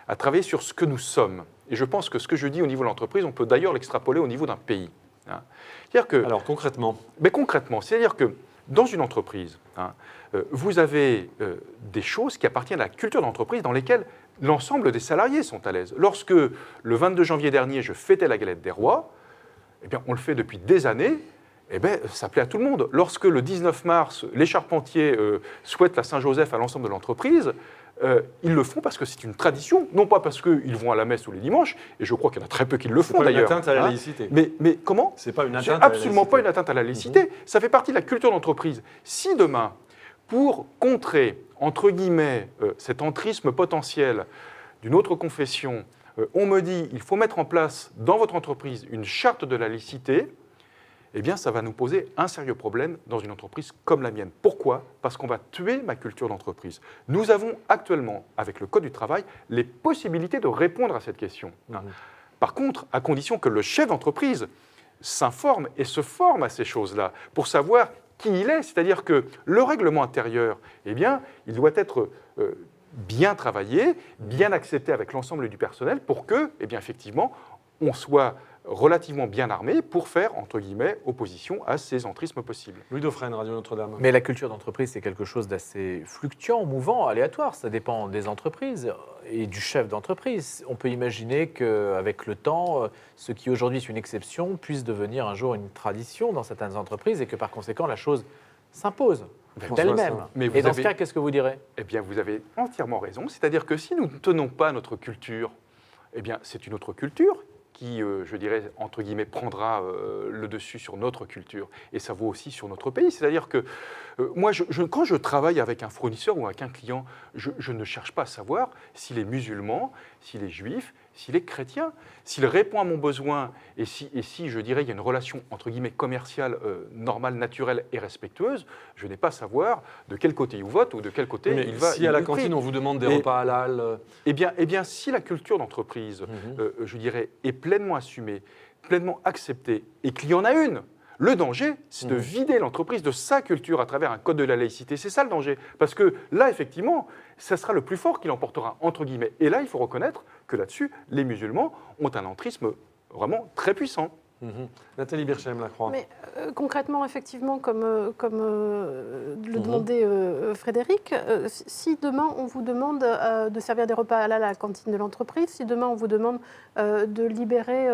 à travailler sur ce que nous sommes. Et je pense que ce que je dis au niveau de l'entreprise, on peut d'ailleurs l'extrapoler au niveau d'un pays. Hein. C'est-à-dire que, Alors concrètement, mais concrètement, c'est-à-dire que dans une entreprise, vous avez des choses qui appartiennent à la culture d'entreprise dans lesquelles l'ensemble des salariés sont à l'aise. Lorsque le 22 janvier dernier, je fêtais la galette des rois, eh bien, on le fait depuis des années. Eh bien, ça plaît à tout le monde. Lorsque le 19 mars, les charpentiers souhaitent la Saint-Joseph à l'ensemble de l'entreprise, ils le font parce que c'est une tradition, non pas parce qu'ils vont à la messe tous les dimanches, et je crois qu'il y en a très peu qui le font c'est pas une d'ailleurs. atteinte à la Hein. laïcité. Mais comment? C'est pas une C'est atteinte à la absolument laïcité. pas une atteinte à la laïcité. Ça fait partie de la culture d'entreprise. Si demain, pour contrer, entre guillemets, cet entrisme potentiel d'une autre confession, on me dit il faut mettre en place dans votre entreprise une charte de la laïcité, eh bien, ça va nous poser un sérieux problème dans une entreprise comme la mienne. Pourquoi? Parce qu'on va tuer ma culture d'entreprise. Nous avons actuellement, avec le Code du travail, les possibilités de répondre à cette question. Par contre, à condition que le chef d'entreprise s'informe et se forme à ces choses-là pour savoir qui il est. C'est-à-dire que le règlement intérieur, eh bien, il doit être bien travaillé, bien accepté avec l'ensemble du personnel pour que, eh bien, effectivement, on soit relativement bien armé pour faire, entre guillemets, opposition à ces entrismes possibles. Louis Dauphren, Radio Notre-Dame. Mais la culture d'entreprise, c'est quelque chose d'assez fluctuant, mouvant, aléatoire. Ça dépend des entreprises et du chef d'entreprise. On peut imaginer qu'avec le temps, ce qui aujourd'hui est une exception puisse devenir un jour une tradition dans certaines entreprises et que par conséquent, la chose s'impose d'elle-même. Mais vous Et dans ce avez- cas, qu'est-ce que vous direz? Eh bien, vous avez entièrement raison. C'est-à-dire que si nous ne tenons pas à notre culture, eh bien, c'est une autre culture qui, je dirais, entre guillemets, prendra le dessus sur notre culture. Et ça vaut aussi sur notre pays. C'est-à-dire que moi, quand je travaille avec un fournisseur ou avec un client, je ne cherche pas à savoir s'il est musulman, s'il est juif, s'il est chrétien. S'il répond à mon besoin et si, je dirais, il y a une relation, entre guillemets, commerciale, normale, naturelle et respectueuse, je n'ai pas à savoir de quel côté il vote ou de quel côté Mais il va. si à la il prie. cantine on vous demande des Et- repas halal, Eh bien, si la culture d'entreprise, je dirais, est pleinement assumée, pleinement acceptée, et qu'il y en a une, le danger, c'est de vider l'entreprise de sa culture à travers un code de la laïcité. C'est ça le danger. Parce que là, effectivement, ça sera le plus fort qui l'emportera, entre guillemets. Et là, il faut reconnaître que là-dessus, les musulmans ont un entrisme vraiment très puissant. Nathalie Birchem-Lacroix. Mais concrètement, effectivement, comme le demandait Frédéric, si demain on vous demande de servir des repas halal à la cantine de l'entreprise, si demain on vous demande de libérer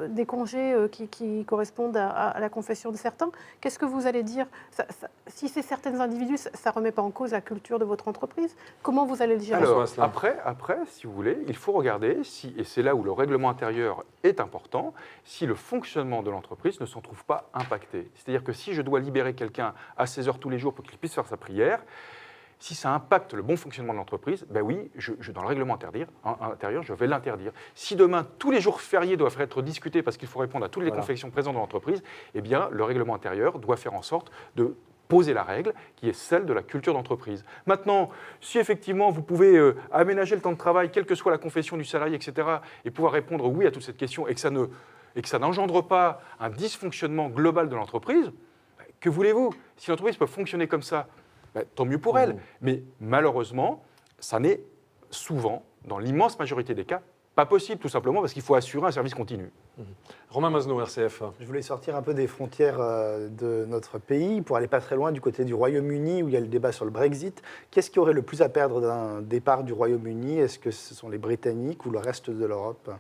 des congés qui correspondent à la confession de certains, qu'est-ce que vous allez dire? Si c'est certains individus, ça ne remet pas en cause la culture de votre entreprise. Comment vous allez le gérer? Alors, François Asselin. après, si vous voulez, il faut regarder, et c'est là où le règlement intérieur est important, si le fonctionnement de l'entreprise ne s'en trouve pas impacté. C'est-à-dire que si je dois libérer quelqu'un à 16 heures tous les jours pour qu'il puisse faire sa prière, si ça impacte le bon fonctionnement de l'entreprise, ben oui, dans le règlement intérieur, je vais l'interdire. Si demain, tous les jours fériés doivent être discutés parce qu'il faut répondre à toutes les confections présentes dans l'entreprise, eh bien, le règlement intérieur doit faire en sorte de poser la règle qui est celle de la culture d'entreprise. Maintenant, si effectivement vous pouvez aménager le temps de travail, quelle que soit la confession du salarié, etc., et pouvoir répondre oui à toute cette question et que ça n'engendre pas un dysfonctionnement global de l'entreprise, que voulez-vous? Si l'entreprise peut fonctionner comme ça, tant mieux pour elle. Mais malheureusement, ça n'est souvent, dans l'immense majorité des cas, pas possible, tout simplement parce qu'il faut assurer un service continu. Romain Mazno, RCF. Je voulais sortir un peu des frontières de notre pays pour aller pas très loin du côté du Royaume-Uni où il y a le débat sur le Brexit. Qu'est-ce qui aurait le plus à perdre d'un départ du Royaume-Uni? Est-ce que ce sont les Britanniques ou le reste de l'Europe?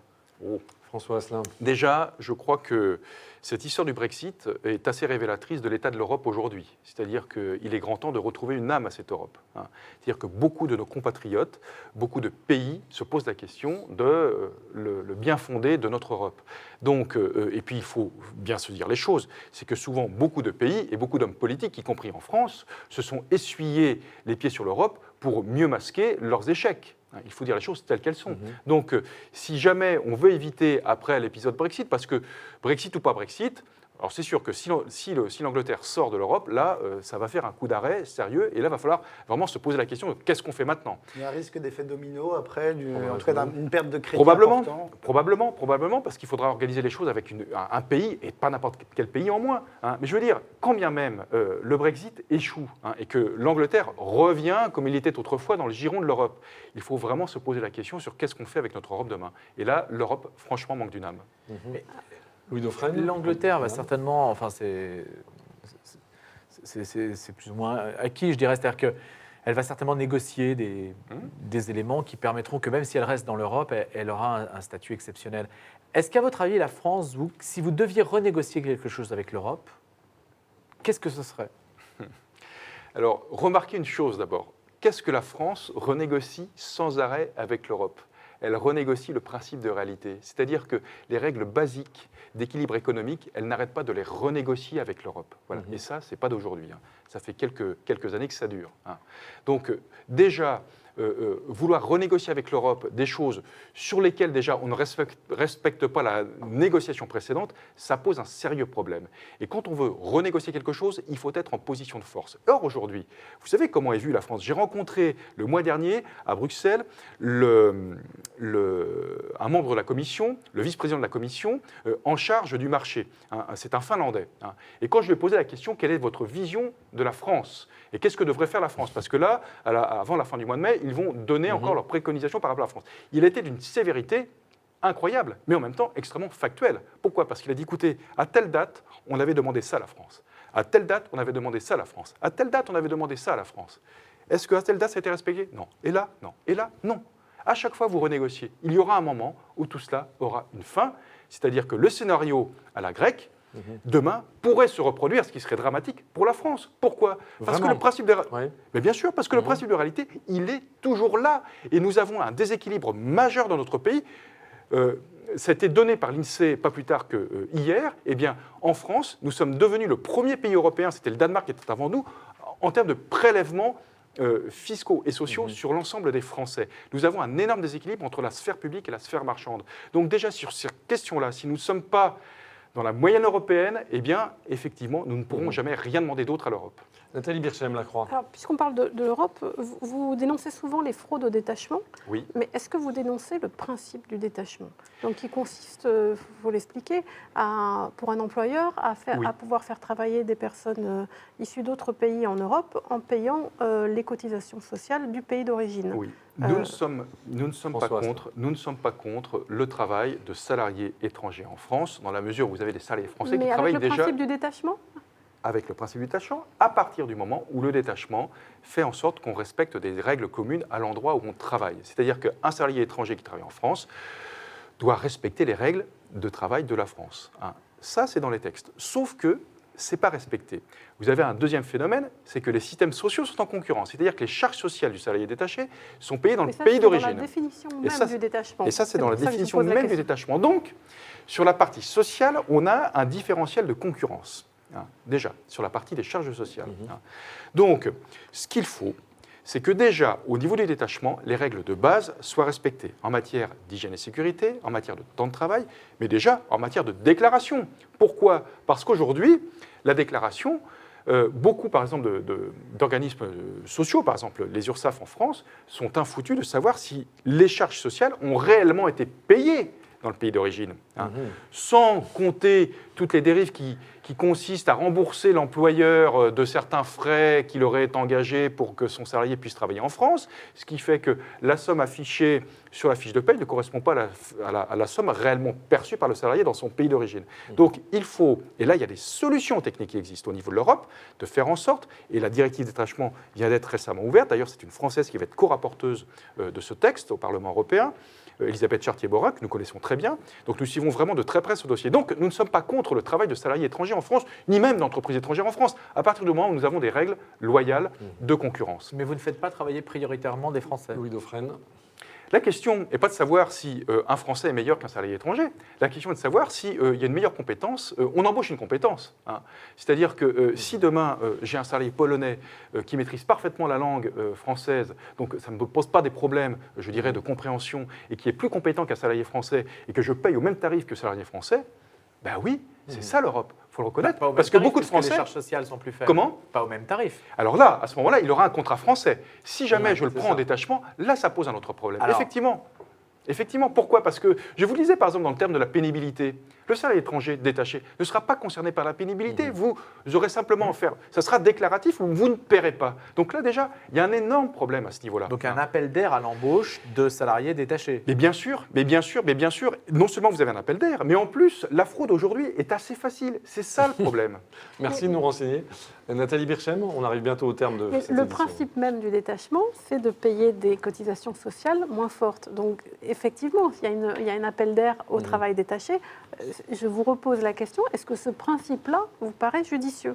François Asselin. Déjà, je crois que cette histoire du Brexit est assez révélatrice de l'état de l'Europe aujourd'hui. C'est-à-dire qu'il est grand temps de retrouver une âme à cette Europe. C'est-à-dire que beaucoup de nos compatriotes, beaucoup de pays se posent la question de le bien fondé de notre Europe. Donc, et puis il faut bien se dire les choses, c'est que souvent beaucoup de pays et beaucoup d'hommes politiques, y compris en France, se sont essuyés les pieds sur l'Europe pour mieux masquer leurs échecs. Il faut dire les choses telles qu'elles sont. Donc, si jamais on veut éviter, après l'épisode Brexit, parce que Brexit ou pas Brexit, Alors c'est sûr que si l'Angleterre sort de l'Europe, là, ça va faire un coup d'arrêt sérieux, et là, il va falloir vraiment se poser la question de qu'est-ce qu'on fait maintenant. Il y a un risque d'effet domino après, en tout cas d'une perte de crédit Probablement, important. probablement, parce qu'il faudra organiser les choses avec un pays, et pas n'importe quel pays en moins. Hein. Mais je veux dire, quand bien même le Brexit échoue, hein, et que l'Angleterre revient, comme il était autrefois, dans le giron de l'Europe, il faut vraiment se poser la question sur qu'est-ce qu'on fait avec notre Europe demain. Et là, l'Europe, franchement, manque d'une âme. Louis Dauphren. L'Angleterre va certainement, enfin c'est plus ou moins acquis, je dirais, c'est-à-dire qu'elle va certainement négocier des éléments qui permettront que même si elle reste dans l'Europe, elle aura un statut exceptionnel. Est-ce qu'à votre avis, la France, si vous deviez renégocier quelque chose avec l'Europe, qu'est-ce que ce serait? Alors, remarquez une chose d'abord. Qu'est-ce que la France renégocie sans arrêt avec l'Europe? Elle renégocie le principe de réalité. C'est-à-dire que les règles basiques d'équilibre économique, elle n'arrête pas de les renégocier avec l'Europe. Voilà. Et ça, ce n'est pas d'aujourd'hui. Hein. Ça fait quelques années que ça dure. Hein. Donc, déjà, vouloir renégocier avec l'Europe des choses sur lesquelles déjà on ne respecte pas la négociation précédente, ça pose un sérieux problème. Et quand on veut renégocier quelque chose, il faut être en position de force. Or, aujourd'hui, vous savez comment est vue la France? J'ai rencontré le mois dernier à Bruxelles un membre de la Commission, le vice-président de la Commission, en charge du marché. Hein, c'est un Finlandais. Hein. Et quand je lui ai posé la question, quelle est votre vision de la France? Et qu'est-ce que devrait faire la France? Parce que là, avant la fin du mois de mai, ils vont donner encore leurs préconisations par rapport à la France. Il était d'une sévérité incroyable, mais en même temps extrêmement factuelle. Pourquoi? Parce qu'il a dit, écoutez, à telle date, on avait demandé ça à la France. À telle date, on avait demandé ça à la France. À telle date, on avait demandé ça à la France. Est-ce qu'à telle date, ça a été respecté? Non. Et là, non. Et là, non. À chaque fois, vous renégociez. Il y aura un moment où tout cela aura une fin, c'est-à-dire que le scénario à la grecque, demain, pourrait se reproduire, ce qui serait dramatique pour la France. Pourquoi? Parce que le principe de... Ouais. Mais bien sûr, parce que le principe de réalité, il est toujours là. Et nous avons un déséquilibre majeur dans notre pays. Ça a été donné par l'INSEE pas plus tard que hier. Eh bien, en France, nous sommes devenus le premier pays européen, c'était le Danemark qui était avant nous, en termes de prélèvements fiscaux et sociaux sur l'ensemble des Français. Nous avons un énorme déséquilibre entre la sphère publique et la sphère marchande. Donc déjà, sur ces questions-là, si nous ne sommes pas dans la moyenne européenne, eh bien, effectivement, nous ne pourrons jamais rien demander d'autre à l'Europe. Nathalie Birchem-Lacroix. Alors, puisqu'on parle de l'Europe, vous dénoncez souvent les fraudes au détachement. Oui. Mais est-ce que vous dénoncez le principe du détachement? Donc, qui consiste, il faut l'expliquer, pour un employeur à pouvoir faire travailler des personnes issues d'autres pays en Europe en payant les cotisations sociales du pays d'origine. Oui. Nous ne sommes pas contre le travail de salariés étrangers en France, dans la mesure où vous avez des salariés français qui travaillent déjà... Mais avec le principe du détachement? Avec le principe du détachement, à partir du moment où le détachement fait en sorte qu'on respecte des règles communes à l'endroit où on travaille. C'est-à-dire qu'un salarié étranger qui travaille en France doit respecter les règles de travail de la France. Hein. Ça, c'est dans les textes. Sauf que ce n'est pas respecté. Vous avez un deuxième phénomène, c'est que les systèmes sociaux sont en concurrence. C'est-à-dire que les charges sociales du salarié détaché sont payées dans le pays d'origine. C'est dans la définition même du détachement. Et ça, c'est dans la définition même du détachement. Donc, sur la partie sociale, on a un différentiel de concurrence. Hein, déjà, sur la partie des charges sociales. Hein. Donc, ce qu'il faut, c'est que déjà, au niveau du détachement, les règles de base soient respectées en matière d'hygiène et sécurité, en matière de temps de travail, mais déjà en matière de déclaration. Pourquoi? Parce qu'aujourd'hui, la déclaration, beaucoup, par exemple, d'organismes sociaux, par exemple les URSSAF en France, sont infoutus de savoir si les charges sociales ont réellement été payées dans le pays d'origine, hein, sans compter toutes les dérives qui consistent à rembourser l'employeur de certains frais qu'il aurait engagés pour que son salarié puisse travailler en France, ce qui fait que la somme affichée sur la fiche de paie ne correspond pas à la somme réellement perçue par le salarié dans son pays d'origine. Donc il faut, et là il y a des solutions techniques qui existent au niveau de l'Europe, de faire en sorte, et la directive détachement vient d'être récemment ouverte, d'ailleurs c'est une Française qui va être co-rapporteuse de ce texte au Parlement européen, Elisabeth Chartier-Borin, que nous connaissons très bien. Donc nous suivons vraiment de très près ce dossier. Donc nous ne sommes pas contre le travail de salariés étrangers en France, ni même d'entreprises étrangères en France, à partir du moment où nous avons des règles loyales de concurrence. Mais vous ne faites pas travailler prioritairement des Français. Louis Dauphren. La question n'est pas de savoir si un Français est meilleur qu'un salarié étranger. La question est de savoir s'il y a une meilleure compétence. On embauche une compétence. Hein. C'est-à-dire que si demain, j'ai un salarié polonais qui maîtrise parfaitement la langue française, donc ça ne me pose pas des problèmes, je dirais, de compréhension, et qui est plus compétent qu'un salarié français, et que je paye au même tarif que le salarié français, Ben oui, c'est ça l'Europe, il faut le reconnaître. Pas au même Parce que tarif, beaucoup de puisque les Français... charges sociales sont plus faibles. Comment ? Pas au même tarif. Alors là, à ce moment-là, il aura un contrat français. Si jamais Ouais, je le c'est prends ça. en détachement, là, ça pose un autre problème. Alors- Effectivement, pourquoi ? Parce que, je vous le disais par exemple dans le terme de la pénibilité, le salarié étranger détaché ne sera pas concerné par la pénibilité. Vous aurez simplement à faire, ça sera déclaratif ou vous ne paierez pas. Donc là déjà, il y a un énorme problème à ce niveau-là. Donc un appel d'air à l'embauche de salariés détachés. Mais bien sûr, non seulement vous avez un appel d'air, mais en plus, la fraude aujourd'hui est assez facile. C'est ça le problème. Merci de nous renseigner. Nathalie Birchem, on arrive bientôt au terme de Mais cette le édition. principe même du détachement, c'est de payer des cotisations sociales moins fortes. Donc, effectivement, il y a un appel d'air au travail détaché. Je vous repose la question, est-ce que ce principe-là vous paraît judicieux ?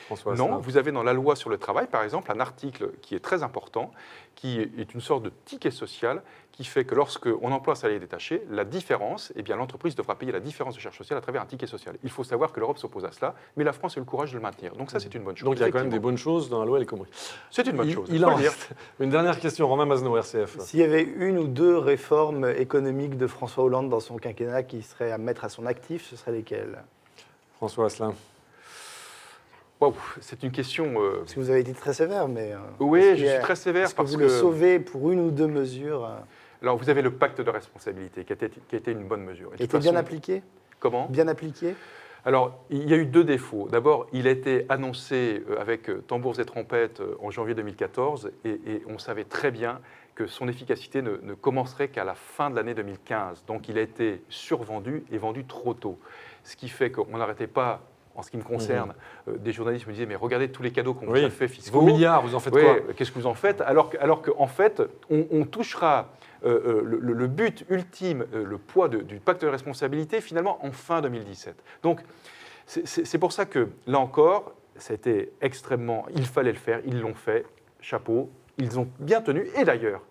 François Non, Asselin. vous avez dans la loi sur le travail, par exemple, un article qui est très important, qui est une sorte de ticket social qui fait que lorsqu'on emploie un salarié détaché, la différence, eh bien l'entreprise devra payer la différence de charge sociale à travers un ticket social. Il faut savoir que l'Europe s'oppose à cela, mais la France a eu le courage de le maintenir. Donc ça, c'est une bonne chose. Donc il y a quand même des Effectivement. bonnes choses dans la loi, elle est comprise. C'est une bonne chose. Il faut en le dire. reste une dernière question, Romain Mazno, RCF. S'il y avait une ou deux réformes économiques de François Hollande dans son quinquennat qui seraient à mettre à son actif, ce seraient lesquelles ? François Asselin. Waouh, c'est une question. Parce que vous avez été très sévère, mais... Oui, est-ce je qu'il y a- suis très sévère Est-ce que parce vous que. le sauvez pour une ou deux mesures Alors, vous avez le pacte de responsabilité qui a été une bonne mesure. Et de qui toute étaient bien façon- appliquées Comment ? Bien appliquées Alors, il y a eu deux défauts. D'abord, il a été annoncé avec tambours et trompettes en janvier 2014 et on savait très bien que son efficacité ne commencerait qu'à la fin de l'année 2015. Donc, il a été survendu et vendu trop tôt. Ce qui fait qu'on n'arrêtait pas, en ce qui me concerne, des journalistes me disaient « Mais regardez tous les cadeaux qu'on vous a fait fiscaux. Vos milliards, vous en faites Oui, quoi ? qu'est-ce que vous en faites ? Alors qu'en fait, on touchera le but ultime, le poids du pacte de responsabilité, finalement, en fin 2017. Donc, c'est pour ça que, là encore, ça a été extrêmement... Il fallait le faire, ils l'ont fait, chapeau, ils ont bien tenu. Et d'ailleurs,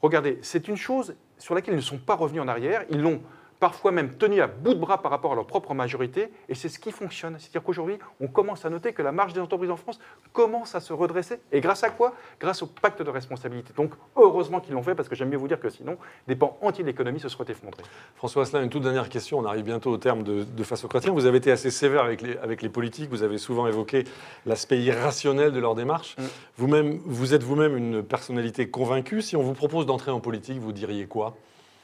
regardez, c'est une chose sur laquelle ils ne sont pas revenus en arrière, ils l'ont parfois même tenu à bout de bras par rapport à leur propre majorité, et c'est ce qui fonctionne. C'est-à-dire qu'aujourd'hui, on commence à noter que la marge des entreprises en France commence à se redresser. Et grâce à quoi ? Grâce au pacte de responsabilité. Donc, heureusement qu'ils l'ont fait, parce que j'aime mieux vous dire que sinon, des pans entiers de l'économie se seraient effondrés. François Asselin, une toute dernière question. On arrive bientôt au terme de Face aux chrétiens. Vous avez été assez sévère avec les politiques. Vous avez souvent évoqué l'aspect irrationnel de leur démarche. Vous êtes vous-même une personnalité convaincue. Si on vous propose d'entrer en politique, vous diriez quoi ?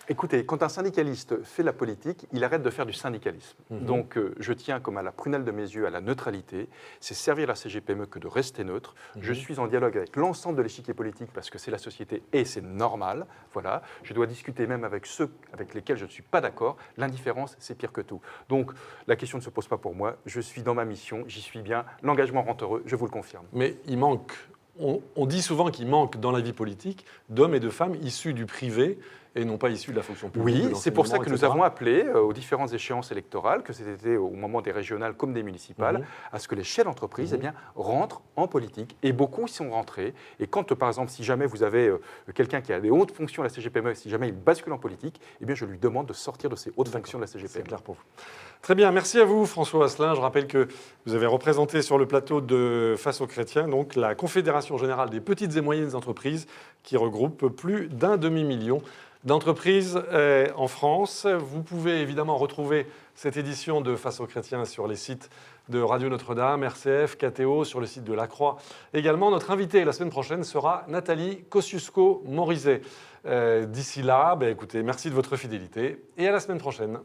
Écoutez, quand un syndicaliste fait la politique, il arrête de faire du syndicalisme. Donc, je tiens comme à la prunelle de mes yeux à la neutralité. C'est servir la CGPME que de rester neutre. Je suis en dialogue avec l'ensemble de l'échiquier politique parce que c'est la société et c'est normal. Voilà. Je dois discuter même avec ceux avec lesquels je ne suis pas d'accord. L'indifférence, c'est pire que tout. Donc, la question ne se pose pas pour moi. Je suis dans ma mission, j'y suis bien. L'engagement rend heureux, je vous le confirme. Mais il manque, on dit souvent qu'il manque dans la vie politique d'hommes et de femmes issus du privé et non pas issus de la fonction publique. Oui, de c'est pour ça que nous l'enseignement, avons appelé aux différentes échéances électorales, que c'était au moment des régionales comme des municipales, à ce que les chefs d'entreprise eh bien, rentrent en politique. Et beaucoup y sont rentrés. Et quand, par exemple, si jamais vous avez quelqu'un qui a des hautes fonctions à la CGPME, si jamais il bascule en politique, eh bien, je lui demande de sortir de ces hautes fonctions de la C'est CGPME. clair pour vous. Très bien, merci à vous François Asselin. Je rappelle que vous avez représenté sur le plateau de Face aux chrétiens donc la Confédération générale des petites et moyennes entreprises qui regroupe plus d'un demi-million d'entreprises en France. Vous pouvez évidemment retrouver cette édition de Face aux chrétiens sur les sites de Radio Notre-Dame, RCF, KTO, sur le site de La Croix. Également, notre invitée la semaine prochaine sera Nathalie Kosciusko-Morizet. D'ici là, écoutez, merci de votre fidélité et à la semaine prochaine.